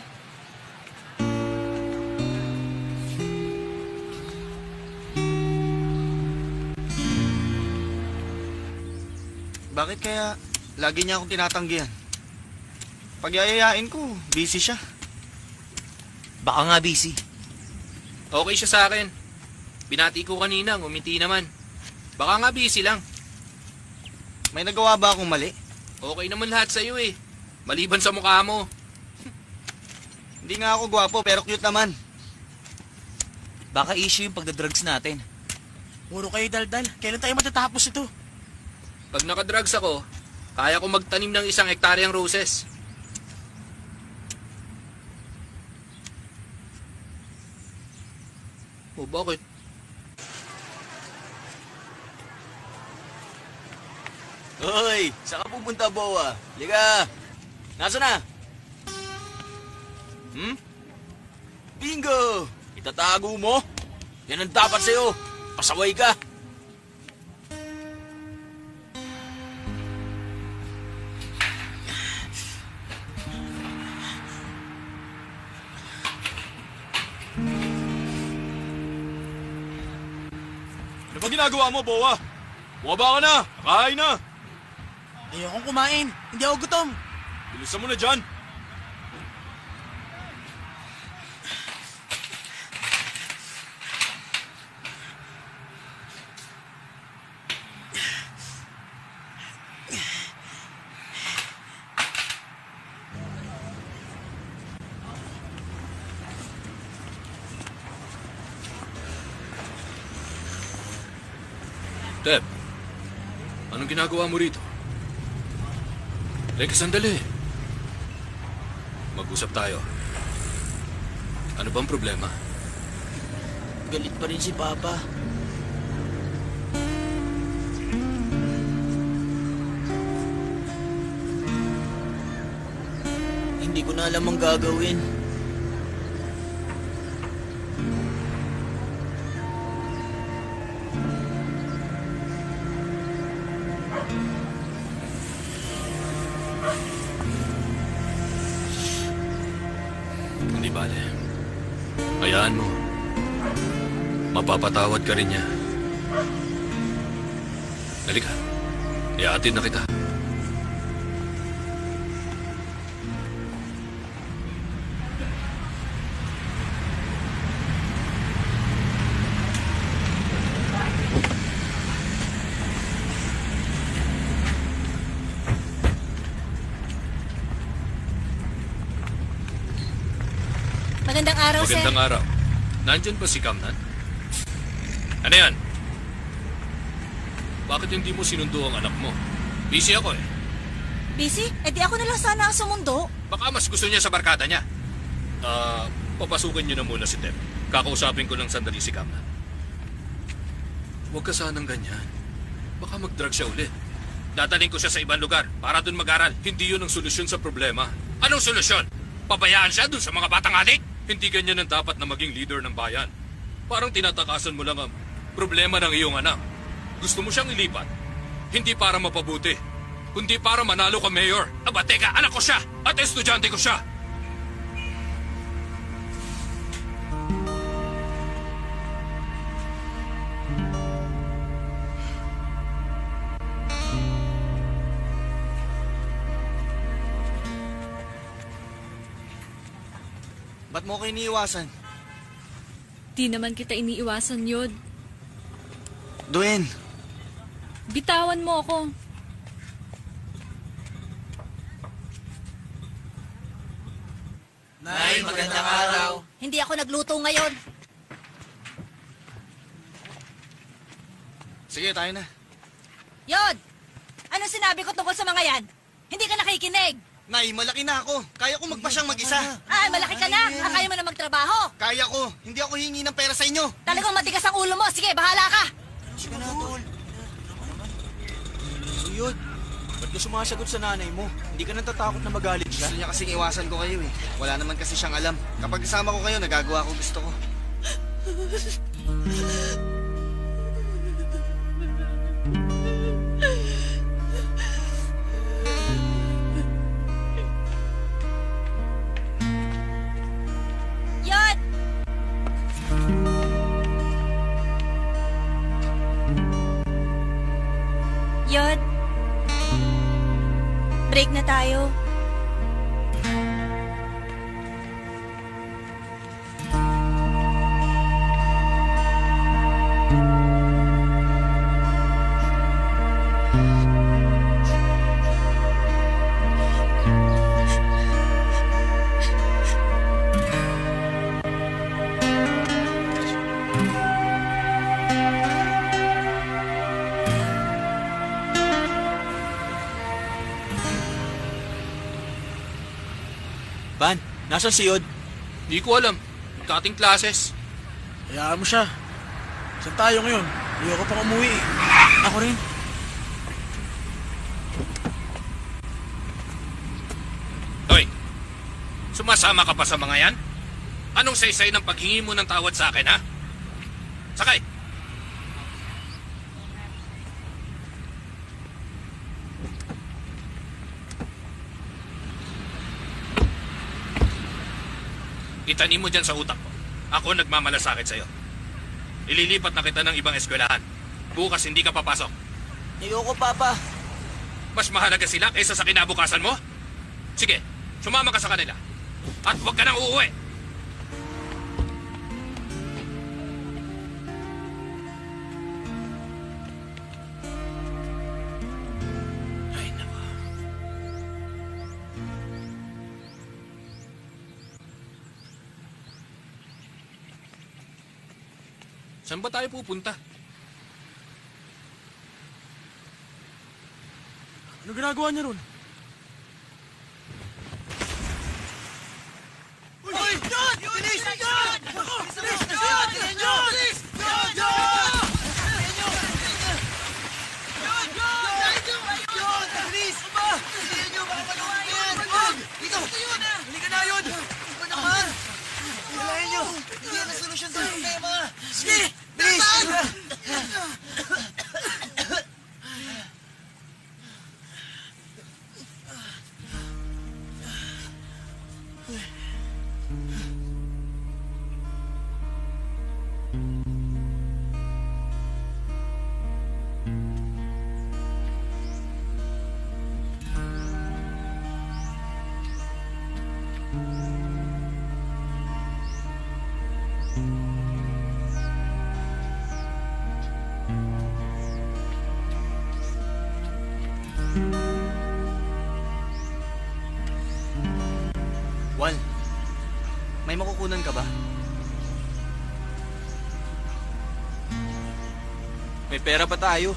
Bakit kaya lagi niya akong tinatanggihan? Pag yayayain ko, busy siya. Baka nga busy. Okay siya sa akin. Binati ko kanina, ngumiti naman. Baka nga busy lang. May nagawa ba akong mali? Okay naman lahat sa'yo eh. Maliban sa mukha mo. Hindi nga ako gwapo pero cute naman. Baka issue yung pagdadrugs natin. Puro kayo daldal. Kailan tayo matatapos ito? Pag nakadrugs ako, kaya ko magtanim ng 1 hektaryang roses. O bakit? Hoy, saan ka pupunta, Boa? Liga! Nasaan na? Bingo! Itatago mo? Yan ang dapat sa'yo. Pasaway ka. Ano ba ginagawa mo, Boa? Bumaba ka na! Kakain na! Ayokong kumain. Hindi ako gutom. Bilisan mo na dyan! Deb, anong ginagawa mo rito? Teka, sandali. Mag-usap tayo. Ano bang problema? Galit pa rin si Papa. Hindi ko na alam ang gagawin. Hindi bale. Hayaan mo. Mapapatawad ka rin niya. Halika. Iatid na kita. Magandang araw, sir. Magandang araw. Nandyan ba si Kamnan? Ano yan? Bakit hindi mo sinundo ang anak mo? Busy ako eh. Busy? Eh di ako na lang sana ang sumundo. Baka mas gusto niya sa barkada niya. Papasukin niyo na muna si Deb. Kakausapin ko lang sandali si Kamnan. Huwag ka sanang ganyan. Baka mag-drug siya ulit. Dadaling ko siya sa ibang lugar para doon mag-aral. Hindi yun ang solusyon sa problema. Anong solusyon? Pabayaan siya doon sa mga batang adik? Hindi ganyan ang dapat na maging leader ng bayan. Parang tinatakasan mo lang ang problema ng iyong anak. Gusto mo siyang ilipat. Hindi para mapabuti, kundi para manalo ka, Mayor. Aba, teka, anak ko siya at estudyante ko siya. Ba't mo ko iniiwasan? Di naman kita iniiwasan, Yod. Duen, Bitawan mo ako. Nay, magandang araw. Hindi ako nagluto ngayon. sige tayo na. Yod! Ano sinabi ko tungkol sa mga yan? Hindi ka nakikinig. Nay, malaki na ako. Kaya ko magpasyang mag-isa. Ah, malaki ka na. Kaya mo na magtrabaho. Kaya ko. Hindi ako hingi ng pera sa inyo. Talagang matigas ang ulo mo. Sige, bahala ka. Sige na, tol. Yun. Ba't ka sumasagot sa nanay mo? Hindi ka natatakot na magalit siya? Gusto niya kasing iwasan ko kayo eh. Wala naman kasi siyang alam. Kapag kasama ko kayo, nagagawa ko gusto ko. Yod! Yod! Break na tayo. Nasaan si Yod? Di ko alam. Cutting classes. Hayaan mo siya. Saan tayo ngayon? Ayoko pang umuwi eh. Ako rin. Hoy, sumasama ka pa sa mga yan? Anong saysay ng paghingi mo ng tawad sa akin, ha? Sakay! Itanim mo dyan sa utak mo. Ako nagmamalasakit sa'yo. Ililipat na kita ng ibang eskwelahan. Bukas hindi ka papasok. Ayoko, Papa. Mas mahalaga sila kaysa sa kinabukasan mo? Sige, sumama ka sa kanila. At huwag ka nang uuwi. Ay, naku. Saan ba tayo pupunta? Ano ginagawa niya ron? Uy! John! Bilis! John! Bilis! John! John! Bilis! John! John! John! Bilis! Ba? Sige nyo, baka magawa yan! Wag! Dito! Halika na yun! Ano naman? Walahin nyo! Hindi yan ang solusyon sa problema! Sige! Bilis! Wal, may makukunan ka ba? May pera pa tayo.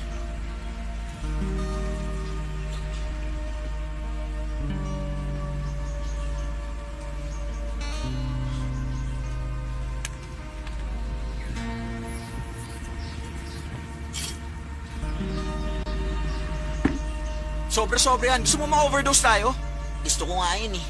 Sobra-sobra yan. Gusto mo ma-overdose tayo? Gusto ko nga yun eh.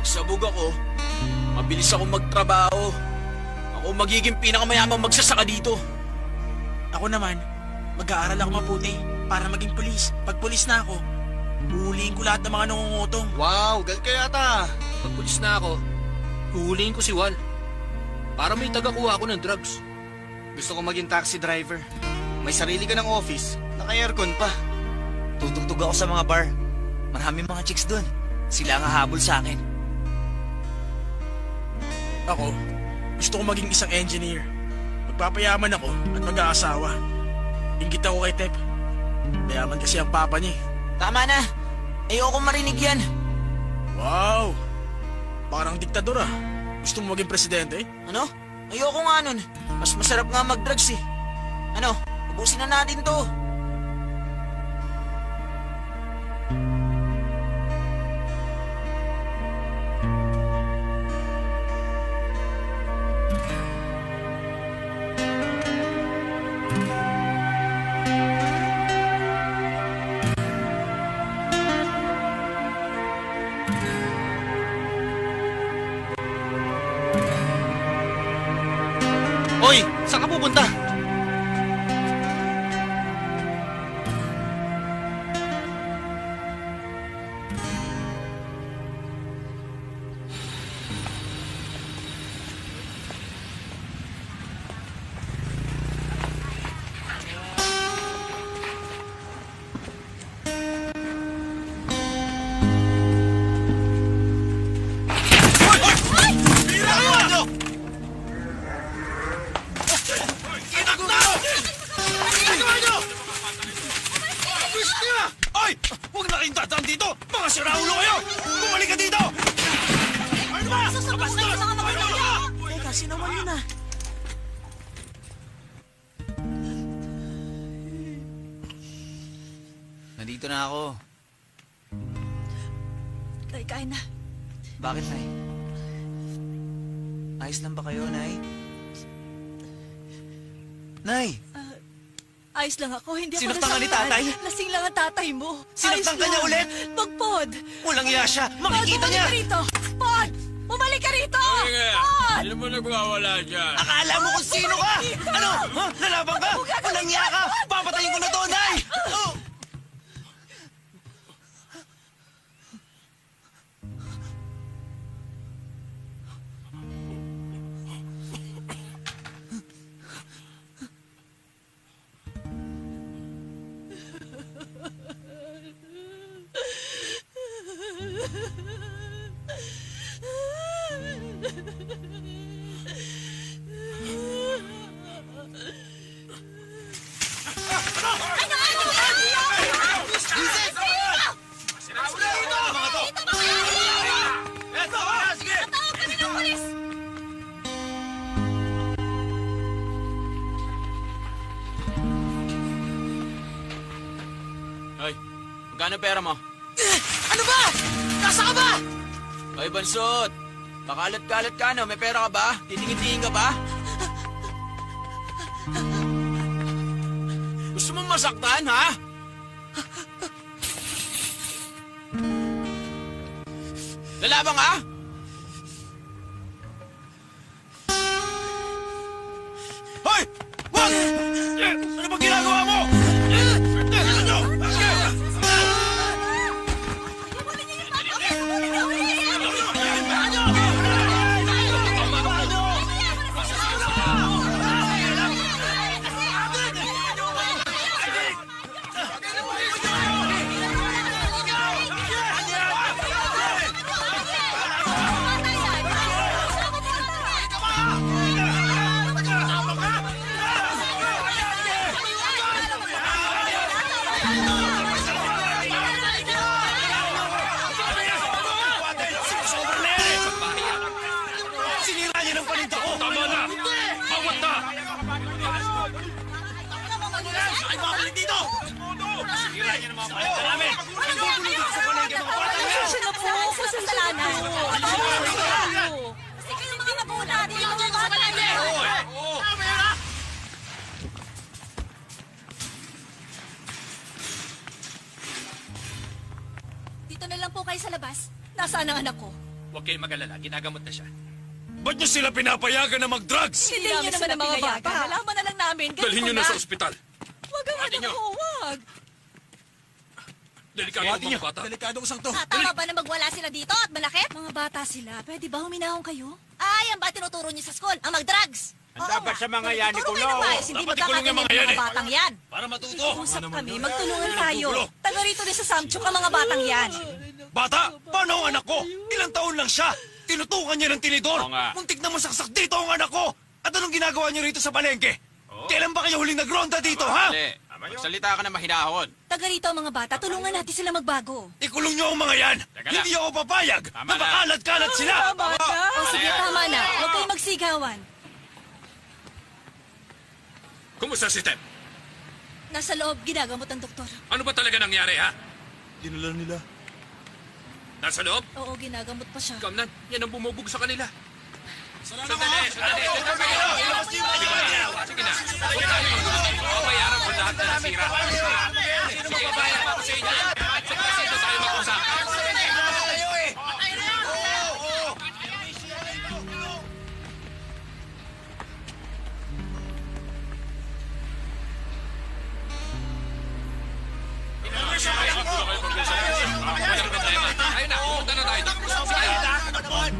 Pagsabog ako, mabilis ako magtrabaho. Ako magiging pinakamayamang magsasaka dito. Ako naman, mag-aaral ako mabuti para maging pulis. Pag pulis na ako, uhulihin ko lahat ng mga nangungutong. Wow, gal ka yata. Pag pulis na ako, huhulihin ko si Wal. Para may tagakuha ako ng drugs. Gusto ko maging taxi driver. May sarili ka ng office, naka-aircon pa. Tutugtog ako sa mga bar. Maraming mga chicks dun. Sila ang hahabol sa akin. Ako, gusto ko maging isang engineer. Magpapayaman ako at mag-aasawa. Inggit ako kay Tep. Mayaman kasi ang papa niya eh. Tama na. Ayoko marinig yan. Wow! Parang diktador ah. Gusto mo maging presidente? Ano? Ayoko nga nun. Mas masarap nga mag-drugs eh. Ano? Ubusin na natin to. Hoy, saan ka pupunta? Nandito na ako. Kain na. Bakit, Nay? Ayos lang ba kayo, Nay? Nay! Ayos lang ako, hindi ako Sinaktan ka ni nasaktan. tatay? Lasing lang ang tatay mo. Sinaktan Ayos ka niya lang. ulit? Magpod! Walang iya siya! Makikita niya! Bumalik ka rito! Pod! Bumalik ka rito! Sige, Pod! sino mo nagwawala dyan? Akala mo kung sino ka! Ano? Ha? Lalaban ka? Walang iya ka! Papatayin ko na to, Nay! Oh! Hoy, magkano pera mo? Ano ba? Nasa ka ba? Hoy, Bansot! Pakalat-kalat ka na, may pera ka ba? Titingin-tingin ka ba? Gusto mong masaktan, ha? Lalaban ka? Hoy! Wag! Ano ba ginagawa mo? Sinira niya ng paninda ko! Tama na! Awat na! Ay, mga palit dito! Sinira niya ng mga paninda namin! Nagbubulo dito sa palengke mga bata niya! Pasensya na po. Pasensalanan. Kasi kayo mga magulang. Hindi mga bata niyo. Dito na lang po kayo sa labas. Nasaan ang anak ko? Huwag kayong mag-alala, ginagamot na siya. Ba't niyo sila pinapayagan na mag-drugs? Hindi niyo naman ang mga bata. Nalaman na lang namin. Ganun Dalhin niyo po na sa ospital. Huwag ang anak ko. Huwag. Delikado ang mga bata. Delikado usang to! Tama ba na magwala sila dito at malakit? Mga bata sila. Pwede ba huminahon kayo? Ay, ang ba tinuturo niyo sa school? Ang mag-drugs. Ang dapat sa mga yan, Tuturo kayo ikulong. ng maayos, hindi Dapat ikulong yung mga magkakaganyan yan, ng mga batang yan. Para matuto. Usap kami, magtulungan tayo. Taga rito rin sa Samchuk ang mga batang yan. Bata, paano ang anak ko? Ilang taon lang siya. Tinutukan niya ng tinidor. Oo nga. Muntik na masaksak dito ang anak ko. At anong ginagawa niyo rito sa palengke? Kailan ba kayo huling nagronda dito, ha? Hindi. Magsalita ka na mahinahon. Taga rito ang mga bata, tulungan natin sila magbago. Ikulong niyo ang mga yan. Teka Hindi ako papayag Tama na na. makalat-kalat sila. Tama na. O sige, tama na. Huwag kayong magsigawan. Kumusta si Step? Nasa loob, ginagamot ang doktor. Ano ba talaga nangyari, ha? Dinala nila. Nasa loob? Oo, ginagamot pa siya. Kamnan, yan ang bumubog sa kanila. Sandali! Sige na. Papayaran ko lahat na nasira. Sige, babayan ako sa inyo. Sa pasensya tayo mag-usap. Walang problema. Ayun na, pumunta na tayo. Sige.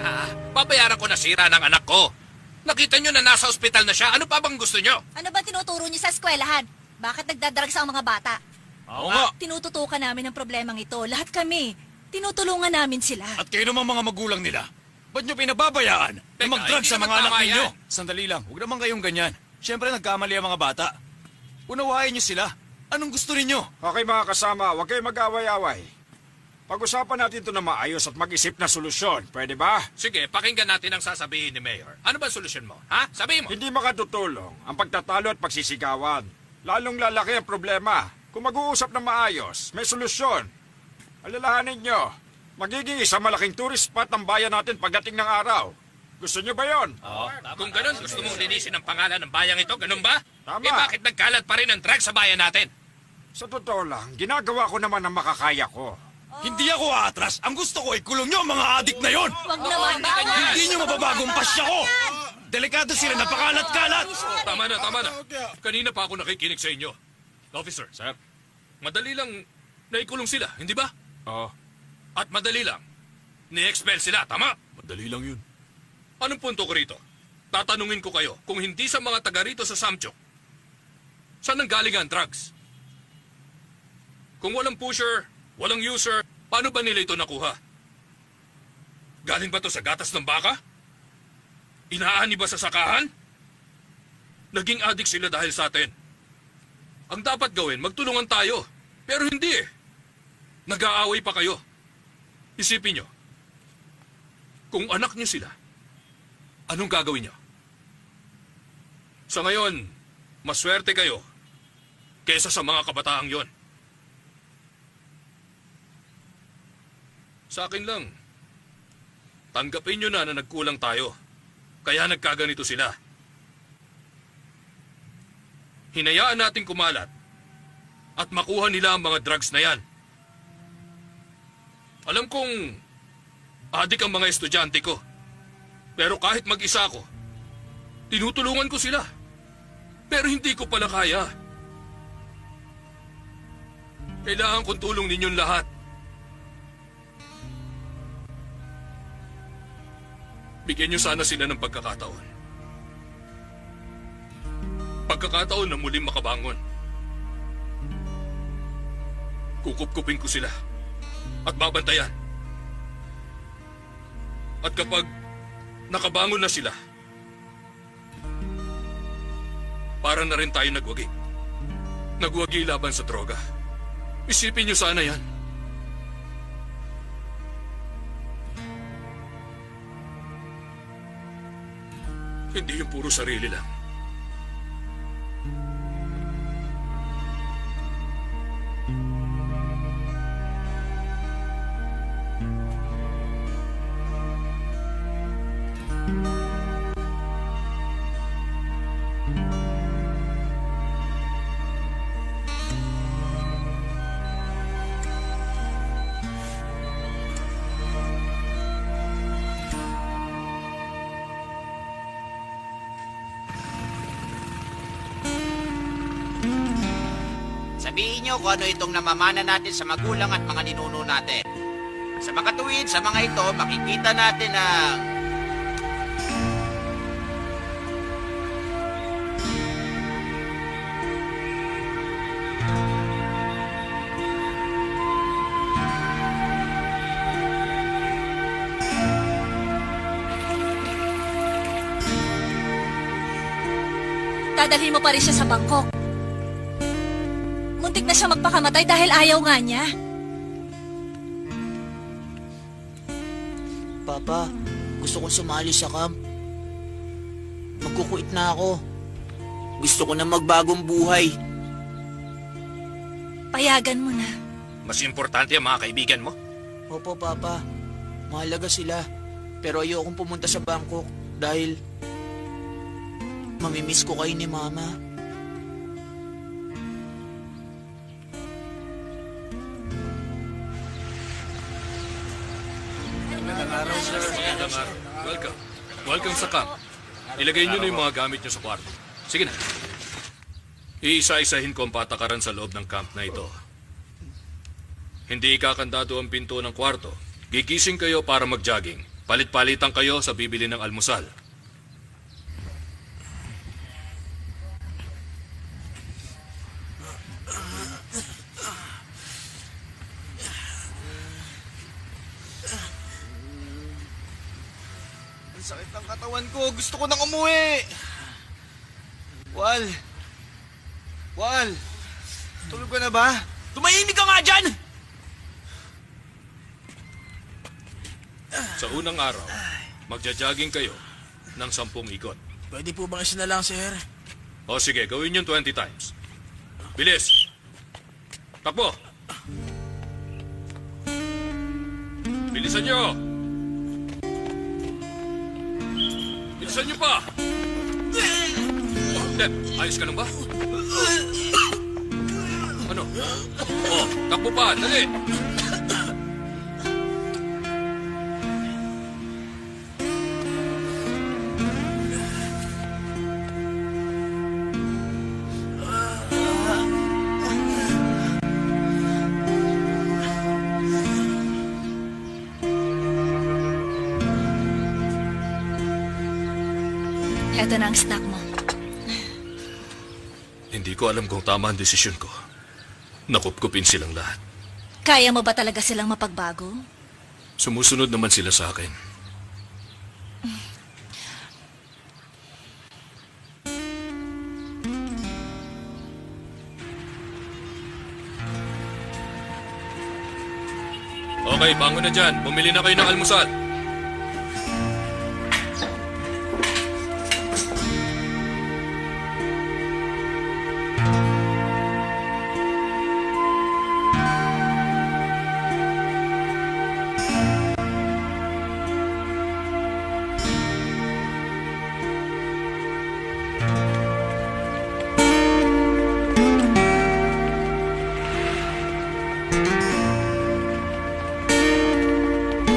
na. Babayaran ko na sira ng anak ko. Nakita nyo na nasa ospital na siya. Ano pa bang gusto nyo? Ano ba tinuturo niyo sa eskwelahan? Bakit nagdadrags ang mga bata? Oo nga. Tinututukan namin ang problemang ito. Lahat kami. Tinutulungan namin sila. At kayo naman mga magulang nila. Ba't nyo pinababayaan na Teka, mag-drugs hindi sa mga naman anak tama ninyo? yan. Sandali lang, huwag naman kayong ganyan. Siyempre nagkamali ang mga bata. Unawain nyo sila. Anong gusto ninyo? Okay mga kasama, huwag kayong mag-away-away. Pag-usapan natin ito na maayos at mag-isip na solusyon. Pwede ba? Sige, pakinggan natin ang sasabihin ni Mayor. Ano ba solusyon mo? Ha? Sabihin mo. Hindi makatutulong ang pagtatalo at pagsisigawan. Lalong lalaki ang problema. Kung mag-uusap na maayos, may solusyon. Alalahanin nyo, magiging isang malaking tourist spot ang bayan natin pagdating ng araw. Gusto nyo ba yon? Kung ganun, gusto mong linisin ang pangalan ng bayang ito, ganun ba? Tama. Eh bakit nagkalat pa rin ang drugs sa bayan natin? Sa totoo lang, ginagawa ko naman ang makakaya ko. Hindi ako aatras. Ang gusto ko ay kulong nyo ang mga adik na yon. Wag naman, bawal. Hindi nyo mababagong pasya ko. Delikado sila, napakalat-kalat. Tama na. Kanina pa ako nakikinig sa inyo. Officer, sir, madali lang naikulong sila, hindi ba? Oo. At madali lang, ni-expel sila, tama? Madali lang yun. Anong punto ko rito? Tatanungin ko kayo, kung hindi sa mga taga rito sa Samchok, saan nanggaling ang drugs? Kung walang pusher, walang user, paano ba nila ito nakuha? Galing ba to sa gatas ng baka? Inaani ba sa sakahan? Naging adik sila dahil sa atin. Ang dapat gawin, magtulungan tayo. Pero hindi eh. Nag-aaway pa kayo. Isipin nyo, kung anak nyo sila, anong gagawin nyo? Sa ngayon, maswerte kayo kesa sa mga kabataang yon. Sa akin lang, tanggapin nyo na nagkulang tayo. Kaya nagkaganito sila. Hinayaan natin kumalat at makuha nila ang mga drugs na yan. Alam kong adik ang mga estudyante ko. Pero kahit mag-isa ako, tinutulungan ko sila. Pero hindi ko pala kaya. Kailangan kong tulong ninyong lahat. Bigyan niyo sana sila ng pagkakataon. Pagkakataon na muling makabangon. Kukup-kupin ko sila at babantayan. At kapag nakabangon na sila, para na rin tayo nagwagi. Nagwagi laban sa droga. Isipin niyo sana yan. Hindi yung puro sarili lang. Sabihin nyo kung ano itong namamana natin sa magulang at mga ninuno natin. Sa makatuwid, sa mga ito, makikita natin ang... Dadalhin mo pa rin siya sa Bangkok. Muntik na siya magpakamatay dahil ayaw nga niya. Papa, gusto kong sumali sa camp. Magkukuit na ako. Gusto ko na magbagong buhay. Payagan mo na. Mas importante ang mga kaibigan mo. Opo, Papa. Mahalaga sila. Pero ayokong pumunta sa Bangkok dahil mamimiss ko kayo ni Mama. Magandang araw. Welcome. Welcome sa camp. Ilagay niyo na yung mga gamit niyo sa kwarto. Sige na. Iisa-isahin ko ang patakaran sa loob ng camp na ito. Hindi ikakandado ang pinto ng kwarto. Gigising kayo para mag-jogging. Palit-palitan kayo sa bibili ng almusal. Ang sakit ng katawan ko. Gusto ko nang umuwi. Wal. Wal. Tulog ka na ba? Tumahimik ka nga dyan! Sa unang araw, magja-jogging kayo ng 10 ikot. Pwede po bang isa na lang, sir? O sige, gawin yun 20 times. Bilis! Takbo! Bilisan nyo! Bilisan nyo pa! Dep, ayos ka lang ba? Ano? Oh, takbo pa, dali! Ito na ang snack mo. Hindi ko alam kung tama ang desisyon ko. Nakupkupin silang lahat. Kaya mo ba talaga silang mapagbago? Sumusunod naman sila sa akin. Okay, bangon na dyan. Bumili na kayo ng almusal.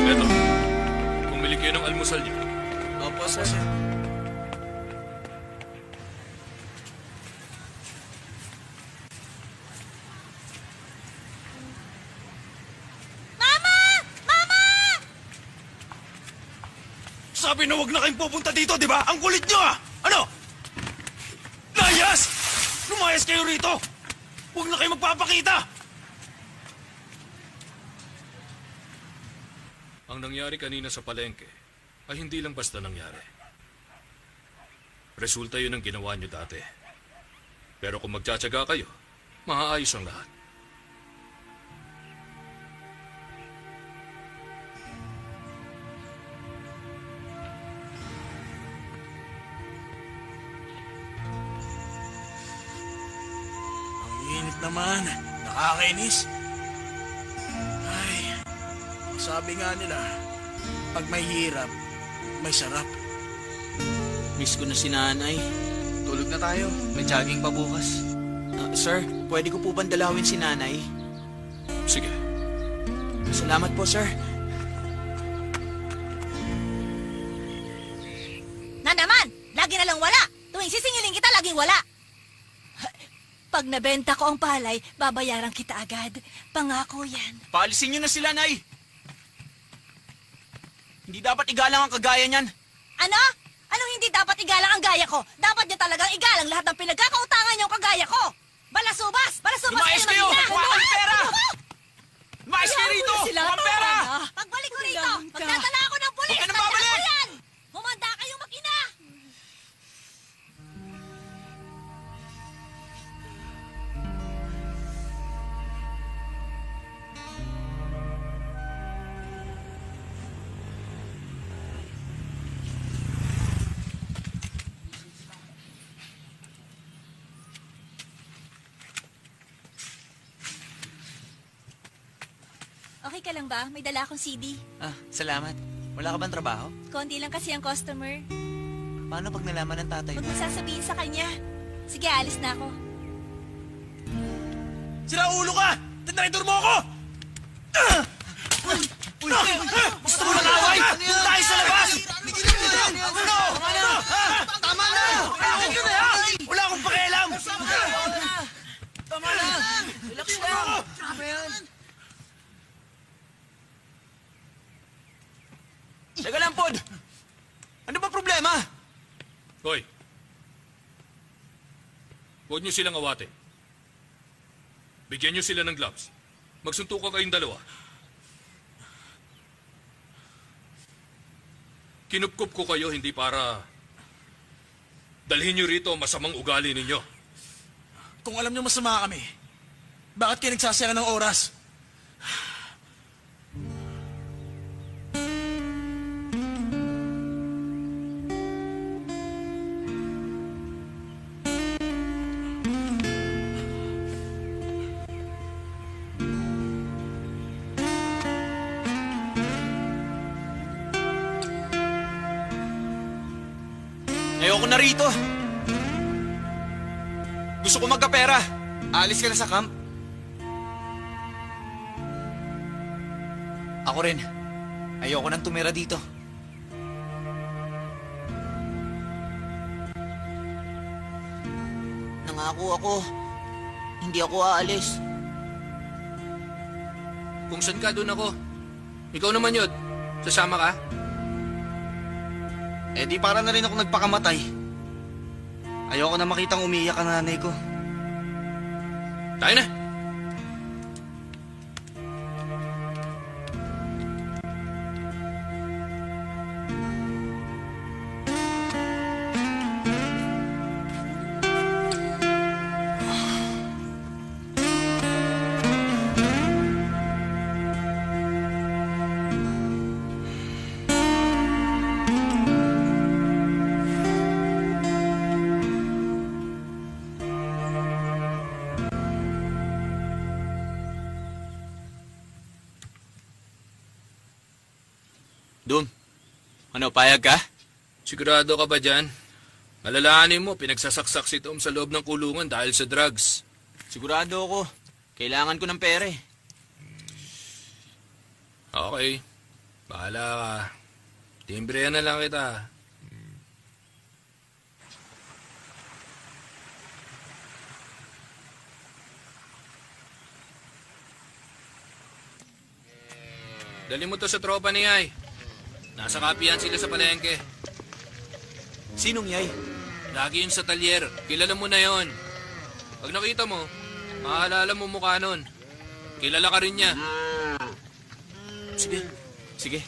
Eto, bumili kayo ng almusal niyo. Opo, sir. Mama! Mama! Sabi na wag na kayong pupunta dito, di ba? Ang kulit nyo ah! Ano? Layas! Lumayas kayo rito! Huwag na kayo magpapakita! Ang nangyari kanina sa palengke ay hindi lang basta nangyari. Resulta yun ng ginawa niyo dati. Pero kung magtsatsaga kayo, maaayos ang lahat. Ang init naman. Nakakainis. Ay, sabi nga nila, pag may hirap, may sarap. Miss ko na si nanay. Tulog na tayo. May jogging pa bukas. Sir, pwede ko po bang dalawin si nanay? Sige. Salamat po, sir. Na naman! Lagi na lang wala! Tuwing sisingilin kita, laging wala! Pag nabenta ko ang palay, babayaran kita agad. Pangako yan. Paalisin niyo na sila, nay! Hindi dapat igalang ang kagaya niyan. Ano? Anong hindi dapat igalang ang gaya ko? Dapat niyo talagang igalang lahat ng pinagkakautangan niyong kagaya ko! Balasubas! Balasubas Lumayas kayo! Kuha kayo ng pera! Lumayas kayo rito! Kuha ang pera! Pagbalik ko rito, magdadala ako ng pulis! Huwag ka na Tandaan babalik! mo yan! Humanda kayong makina! Okay ka lang ba? May dala akong CD. Salamat. Wala ka bang trabaho? Konti lang kasi ang customer. Paano pag nalaman ng tatay Huwag mo? mo sasabihin sa kanya. Sige, alis na ako. Sira ulo ka! Tinraidor mo ako! Gusto mo ng away? Doon tayo sa labas! Ano? Ano? Tama na! Wala akong pakialam! Tama na! Relax lang! Ano ba yan? Teka lang, Ano ba problema? Hoy! Huwag niyo silang awatin. Bigyan niyo sila ng gloves. Magsuntukan kayong dalawa. Kinupkup ko kayo hindi para dalhin niyo rito ang masamang ugali ninyo. Kung alam niyo masama kami, bakit kayo nagsasayang ng oras? Ayoko na rito. Gusto ko magkapera. Alis ka na sa camp? Ako rin. Ayoko nang tumira dito. Nangako ako. Hindi ako aalis. Kung saan ka, doon ako. Ikaw naman yun. Sasama ka? Eh di para na rin ako nagpakamatay. Ayoko na makitang umiiyak ang nanay ko. Tayo na. Dum, ano, payag ka? Sigurado ka ba dyan? Malalahanin mo, pinagsasaksak si Tom sa loob ng kulungan dahil sa drugs. Sigurado ako. Kailangan ko ng pera eh. Okay. Bahala ka. Timbrehan na lang kita. Dali mo to sa tropa ni Ay. Nasa kapihan sila sa palengke. Sinong yay? Lagi yun sa talyer. Kilala mo na yon. Pag nakita mo, maaalala mo mukha nun. Kilala ka rin niya. Sige. Sige.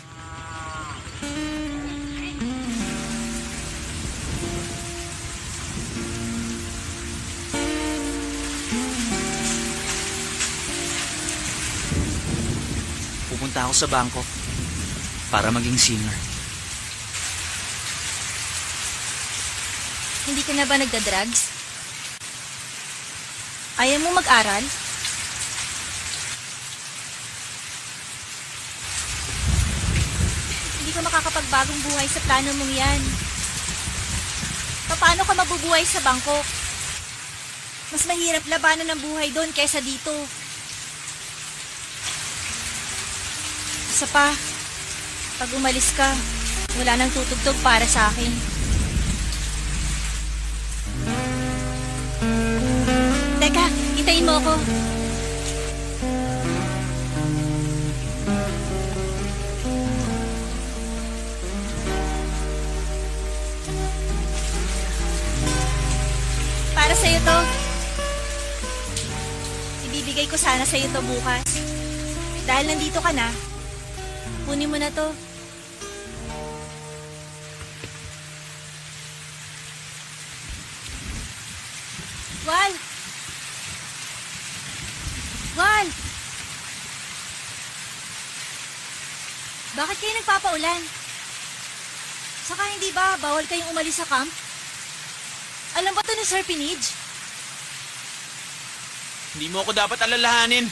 Pupunta ako sa bangko para maging singer. Hindi ka na ba nagda-drugs? Ayaw mo mag-aral? Hindi ka makakapagbagong buhay sa plano mong yan. Paano ka mabubuhay sa Bangkok? Mas mahirap labanan ng buhay doon kaysa dito. Isa pa, pag umalis ka, wala nang tutugtog para sa akin. Teka, hintayin mo ako. Para sa'yo to. Ibibigay ko sana sa'yo to bukas. Dahil nandito ka na, kunin mo na to. Wal! Wal! Bakit kayo nagpapaulan? Saka hindi ba bawal kayong umalis sa camp? Alam ba to ni Sir Pinij? Hindi mo ako dapat alalahanin.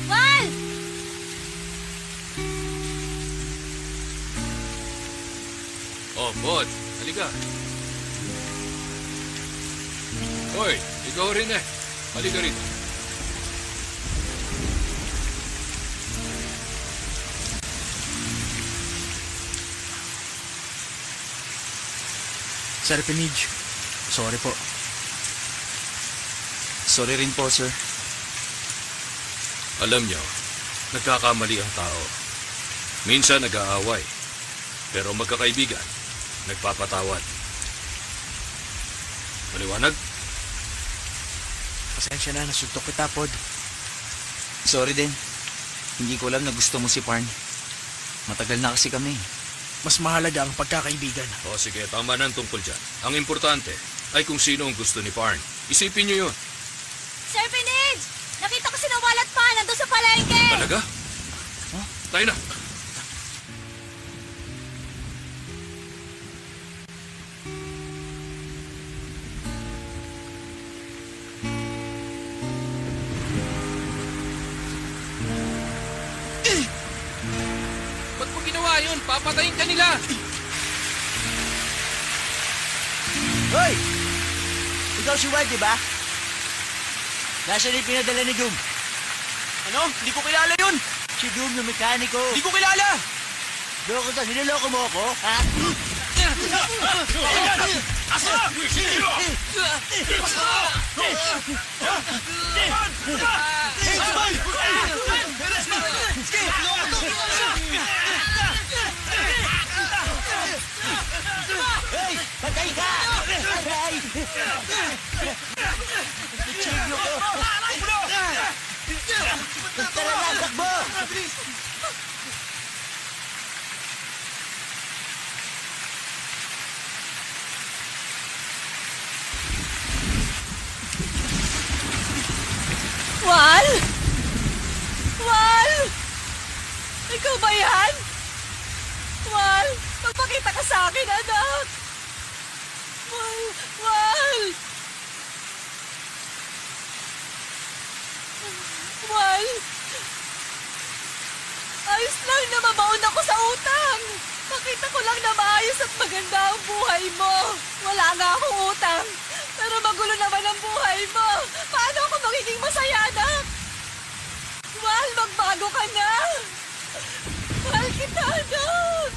Wal! Oh, Bot. Halika. Hoy, ikaw rin eh. Halika rito. Sir Pinij, sorry po. Sorry rin po, sir. Alam niyo, nagkakamali ang tao. Minsan nag-aaway. Pero magkakaibigan, nagpapatawad. Maliwanag? Pasensya na, nasuntok kita, Pod. Sorry din. Hindi ko alam na gusto mo si Parn. Matagal na kasi kami. Mas mahalaga ang pagkakaibigan. O sige, tama na ang tungkol dyan. Ang importante ay kung sino ang gusto ni Parn. Isipin niyo yun. Sir Pinage! Nakita ko si Nawal at Pa nandun sa palengke! Talaga? Huh? Tayo na. Ba't mo ginawa yun? Papatayin ka nila! Hoy! Ikaw si Wild, di ba? Nasaan yung pinadala ni Doom? Ano? Hindi ko kilala yun! Si Doom yung mekaniko. Hindi ko kilala! Loko ka, niloloko mo ako, ha? Hey! Patay ka! Aray! Ichiglo ko! Talaga, takbo! Wal! Wal! Ikaw ba yan? Wal! Magpakita ka sa akin, anak! Wal! Wal! Wal! Ayos lang na mabaon ako sa utang! Pakita ko lang na maayos at maganda ang buhay mo! Wala nga akong utang! Pero magulo naman ang buhay mo! Paano ako magiging masaya, anak? Wal, magbago ka na! Mahal kita, anak!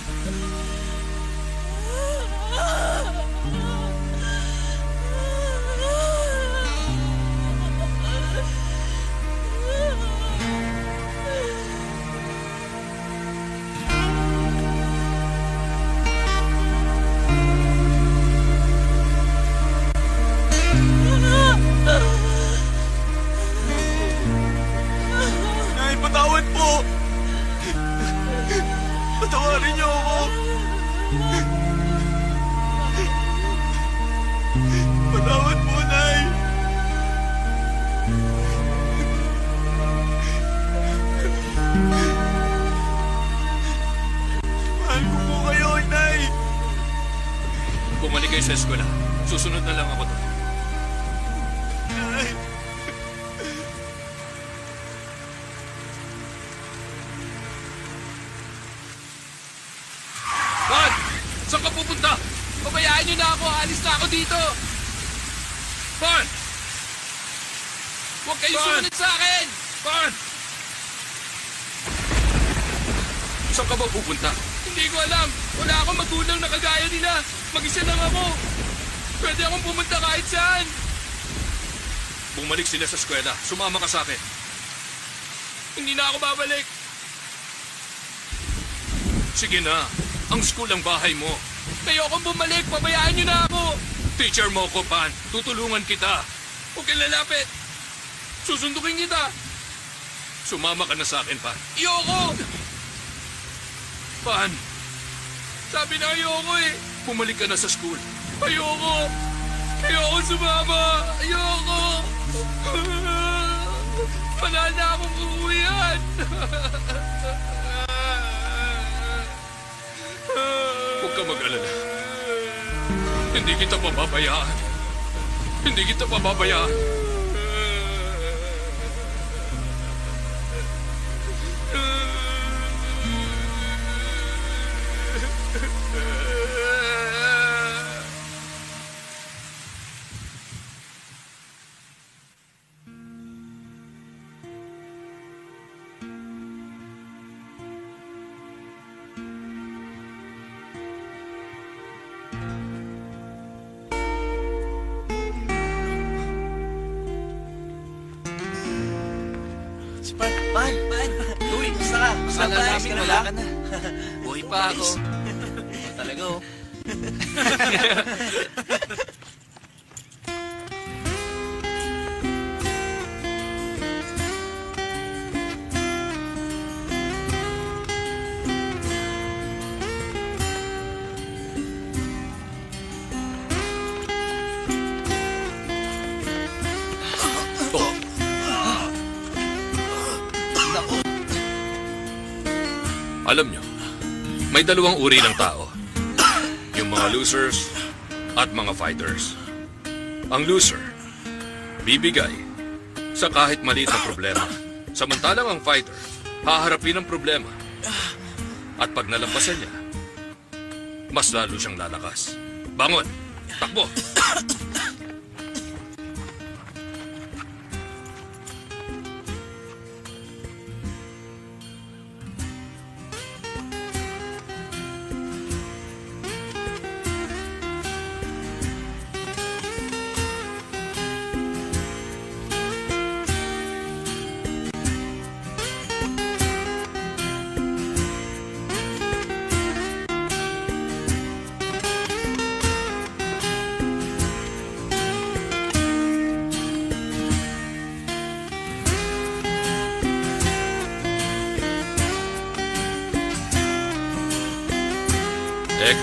Nay, patawad po! Patawarin niyo ako! Patawad po, Nay! Mahal ko po kayo, Nay! Bumalik kayo sa eskwela. Susunod na lang ako doon. Nay! Juan! Saan ka pupunta? Pabayaan niyo na ako. Alis na ako dito. Juan! Huwag kayong Juan! sumunod sa akin! Juan! Saan ka ba pupunta? Hindi ko alam. Wala akong magulang na kagaya nila. Mag-isa lang ako. Pwede akong pumunta kahit saan. Bumalik sila sa eskwela. Sumama ka sa akin. Hindi na ako babalik. Sige na. Ang school ang bahay mo. Ayokong bumalik. Pabayaan niyo na ako. Teacher mo ko, Pan. Tutulungan kita. Huwag kang lalapit. Susundukin kita. Sumama ka na sa akin, Pan. Ayoko. Pan, Sabi na ayoko eh. bumalik ka na sa school. Ayoko. Ayoko sumama. Ayoko. Wala na akong uuwihan. Huwag ka mag-alala. Hindi kita pababayaan. Hindi kita pababayaan. Pan! Uy, gusto ka? Gusto Akala ka? namin Wala wala ka na. Buhay pa ako. Talaga oh. Alam nyo, may dalawang uri ng tao. Yung mga losers at mga fighters. Ang loser, bibigay sa kahit maliit na problema. Samantalang ang fighter, haharapin ang problema. At pag nalampasan niya, mas lalo siyang lalakas. Bangon! Takbo!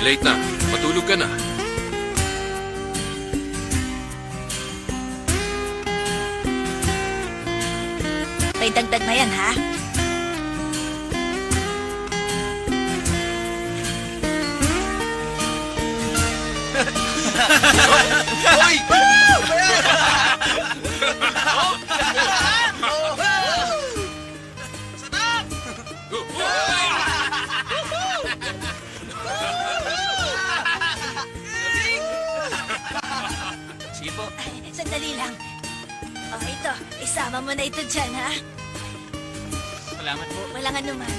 Late na. Matulog ka na. May dagdag na yan, ha? Hoy! Sige po. Sandali lang. O, ito. Isama mo na ito dyan, ha? Salamat po. Walang anuman.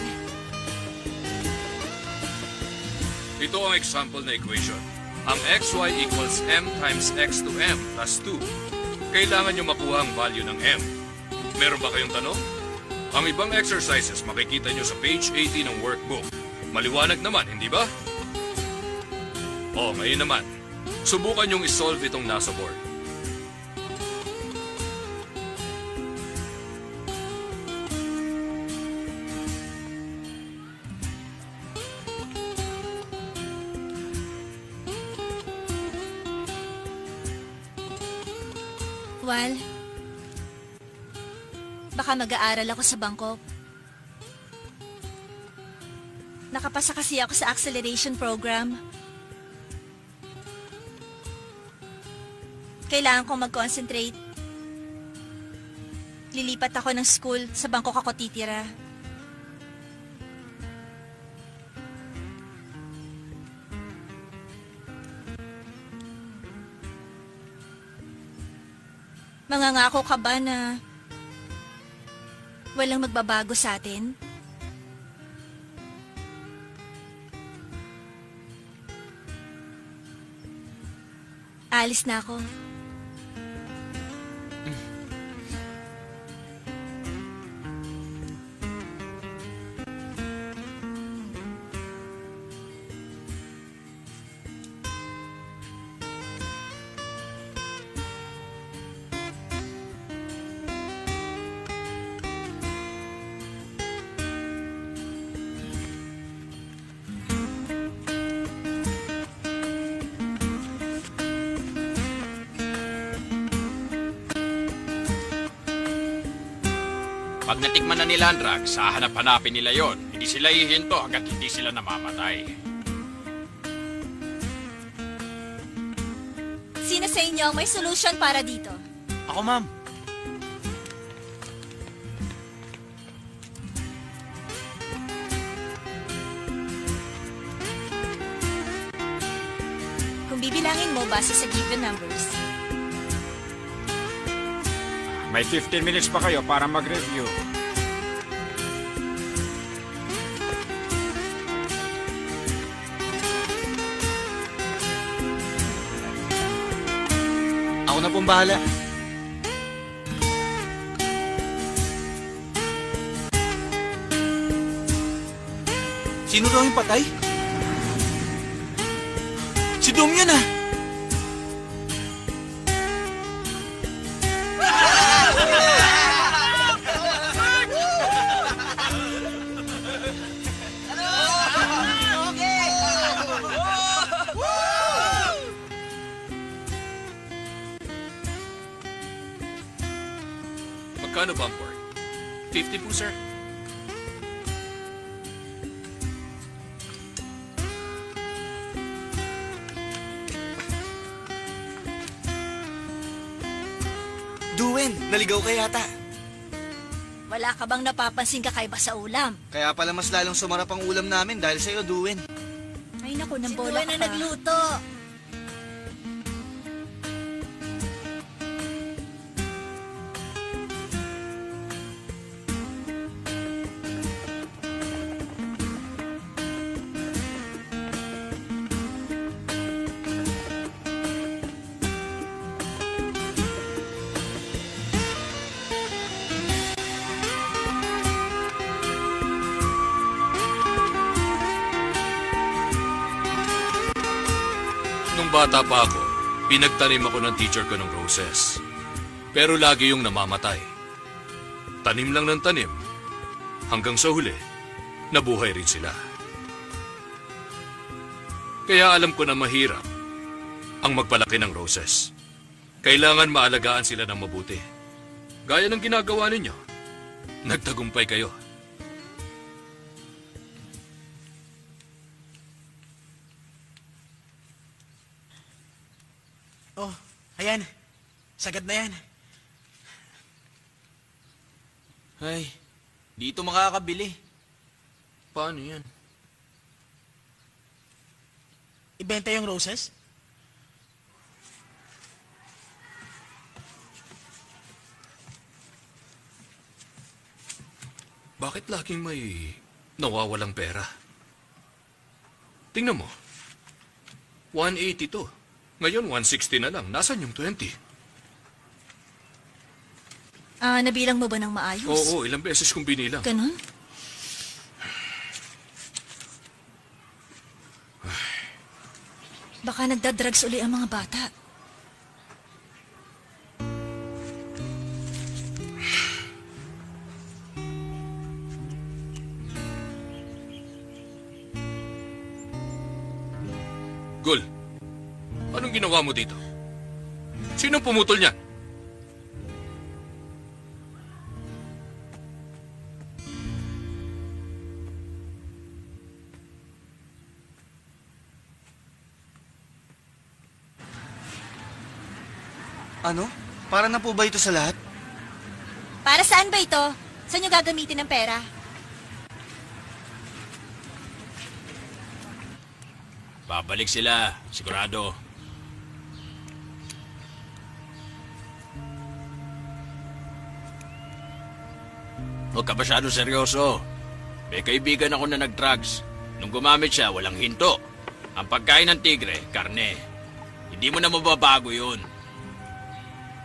Ito ang example na equation. Ang xy equals m times x to m plus 2. Kailangan nyo makuha ang value ng m. Meron ba kayong tanong? Ang ibang exercises makikita nyo sa page 80 ng workbook. Maliwanag naman, hindi ba? O, ngayon naman. Subukan nyong isolve itong nasa board. Wal, baka mag-aaral ako sa Bangkok. Nakapasa kasi ako sa acceleration program. Kailangan kong mag-concentrate. Lilipat ako ng school, sa Bangkok ako titira. Mangangako ka ba na walang magbabago sa atin? Alis na ako. Pag natikman na nila ang drugs, hahanap-hanapin nila yon. Hindi sila hihinto hanggat hindi sila namamatay. Sino sa inyo ang may solution para dito? Ako, ma'am. Kung bibilangin mo base sa given numbers. May 15 minutes pa kayo para mag-review. Ako na pong bahala. Sino daw yung patay? Si Doom yun ah! Magkano ba ang pork? 50 po, sir. Duwen, naligaw ka yata. Wala ka bang napapansin kakaiba sa ulam? Kaya pala mas lalong sumarap ang ulam namin dahil sa'yo, Duwen. Ay naku, nang bola ka na nagluto. Nung bata pa ako, pinagtanim ako ng teacher ko ng roses. Pero lagi yung namamatay. Tanim lang ng tanim. Hanggang sa huli, nabuhay rin sila. Kaya alam ko na mahirap ang magpalaki ng roses. Kailangan maalagaan sila ng mabuti. Gaya ng ginagawa ninyo. Nagtagumpay kayo. Oh, ayan. Sagad na yan. Ay, dito makakabili. Paano yan? Ibenta yung roses? Bakit laging may nawawalang pera? Tingnan mo. 180 to. Ngayon, 160 na lang. Nasaan yung 20? Nabilang mo ba ng maayos? Oo, ilang beses kong binilang. Ganun? Baka nagdadrugs uli ang mga bata. Gul, anong ginawa mo dito? Sinong pumutol niyan? Ano? Para na po ba ito sa lahat? Para saan ba ito? Saan nyo gagamitin ang pera? Babalik sila, sigurado. Huwag ka masyadong seryoso. May kaibigan ako na nag-drugs. Nung gumamit siya, walang hinto. Ang pagkain ng tigre, karne. Hindi mo na mababago yun.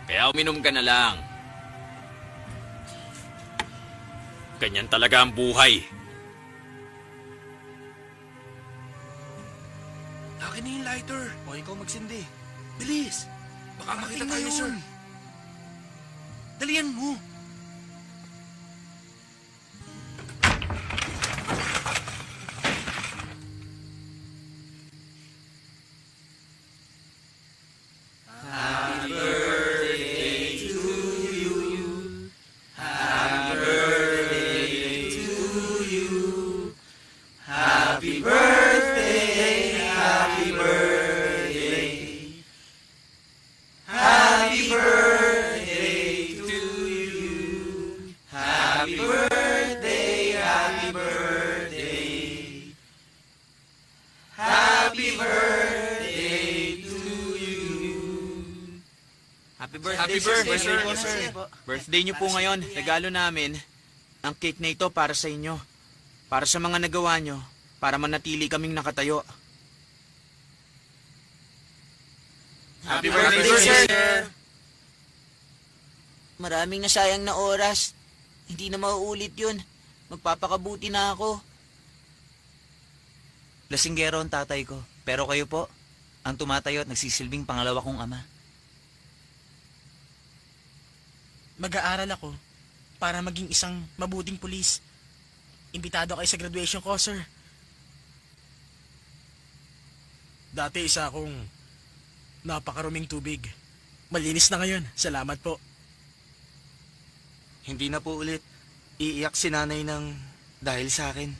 Kaya uminom ka na lang. Ganyan talaga ang buhay. Akin na yung lighter. O ikaw magsindi. Bilis. Baka makita tayo, sir. Dalian mo. Happy birthday, sir. Birthday niyo po ngayon. Regalo namin. Ang cake na ito para sa inyo. Para sa mga nagawa nyo. Para manatili kaming nakatayo. Happy birthday, sir! Maraming nasayang na oras. Hindi na mauulit yun. Magpapakabuti na ako. Lasinggero ang tatay ko. Pero kayo po, ang tumatayo at nagsisilbing pangalawa kong ama. Mag-aaral ako para maging isang mabuting pulis. Imbitado kayo sa graduation ko, sir. Dati isa akong napakaruming tubig. Malinis na ngayon. Salamat po. Hindi na po ulit. Iiyak si nanay ng dahil sa akin.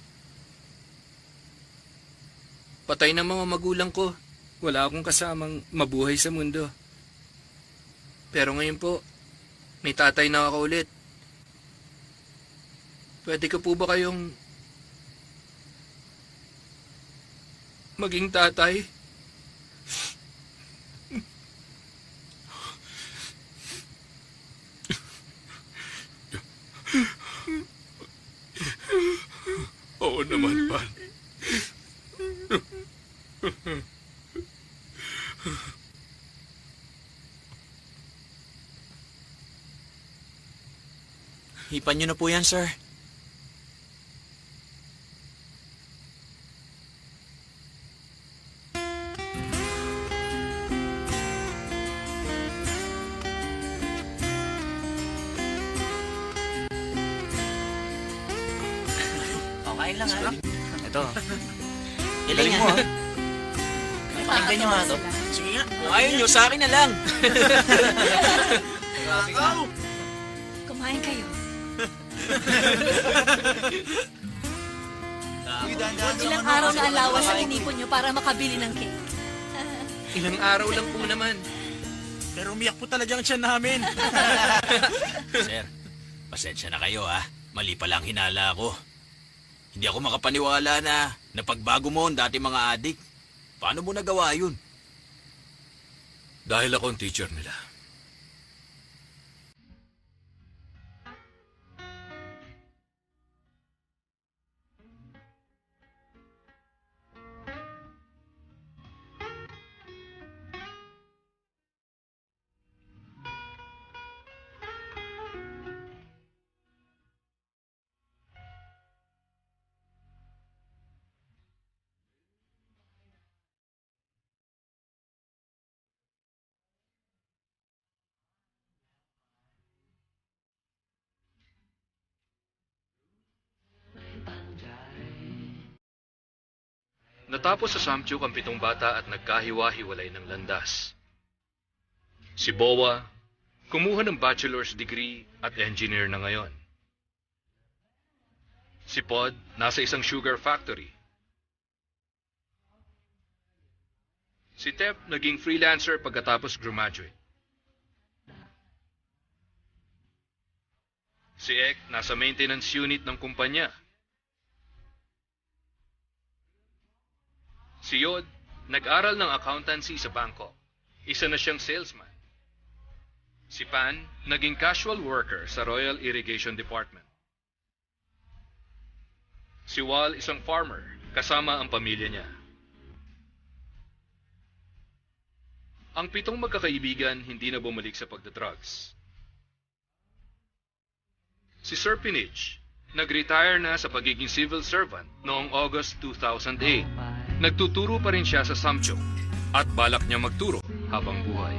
Patay ng mga magulang ko. Wala akong kasamang mabuhay sa mundo. Pero ngayon po, may tatay na ako ulit. Pwede ko po ba kayong maging tatay? Oo naman, Pan. Hipan nyo na po yan, sir. Okay lang, ha? Ito. Galing Galing mo, ha? Pakinggan nyo nga to. Sige nga. Kung ayaw nyo, sa akin na lang. Kumain kayo. Ilang araw na alawas ang inipon nyo para makabili ng cake. Ilang araw lang po naman. Pero umiyak po talaga ang tiyan namin. Sir, pasensya na kayo ha. Mali pala ang hinala ko. Hindi ako makapaniwala na napagbago mo ang dati mga adik. Paano mo nagawa yun? Dahil ako ang teacher nila. Natapos sa Samchuk ang 7 bata at nagkahiwa-hiwalay ng landas. Si Bowa, kumuha ng bachelor's degree at engineer na ngayon. Si Pod, nasa isang sugar factory. Si Tep, naging freelancer pagkatapos graduate. Si Ek, nasa maintenance unit ng kumpanya. Si Yod, nag-aral ng accountancy sa Bangkok. Isa na siyang salesman. Si Pan, naging casual worker sa Royal Irrigation Department. Si Wal, isang farmer, kasama ang pamilya niya. Ang 7 magkakaibigan hindi na bumalik sa pagdadrugs. Si Sir Pinich, nag-retire na sa pagiging civil servant noong August 2008. Nagtuturo pa rin siya sa Samchuk at balak niya magturo habang buhay.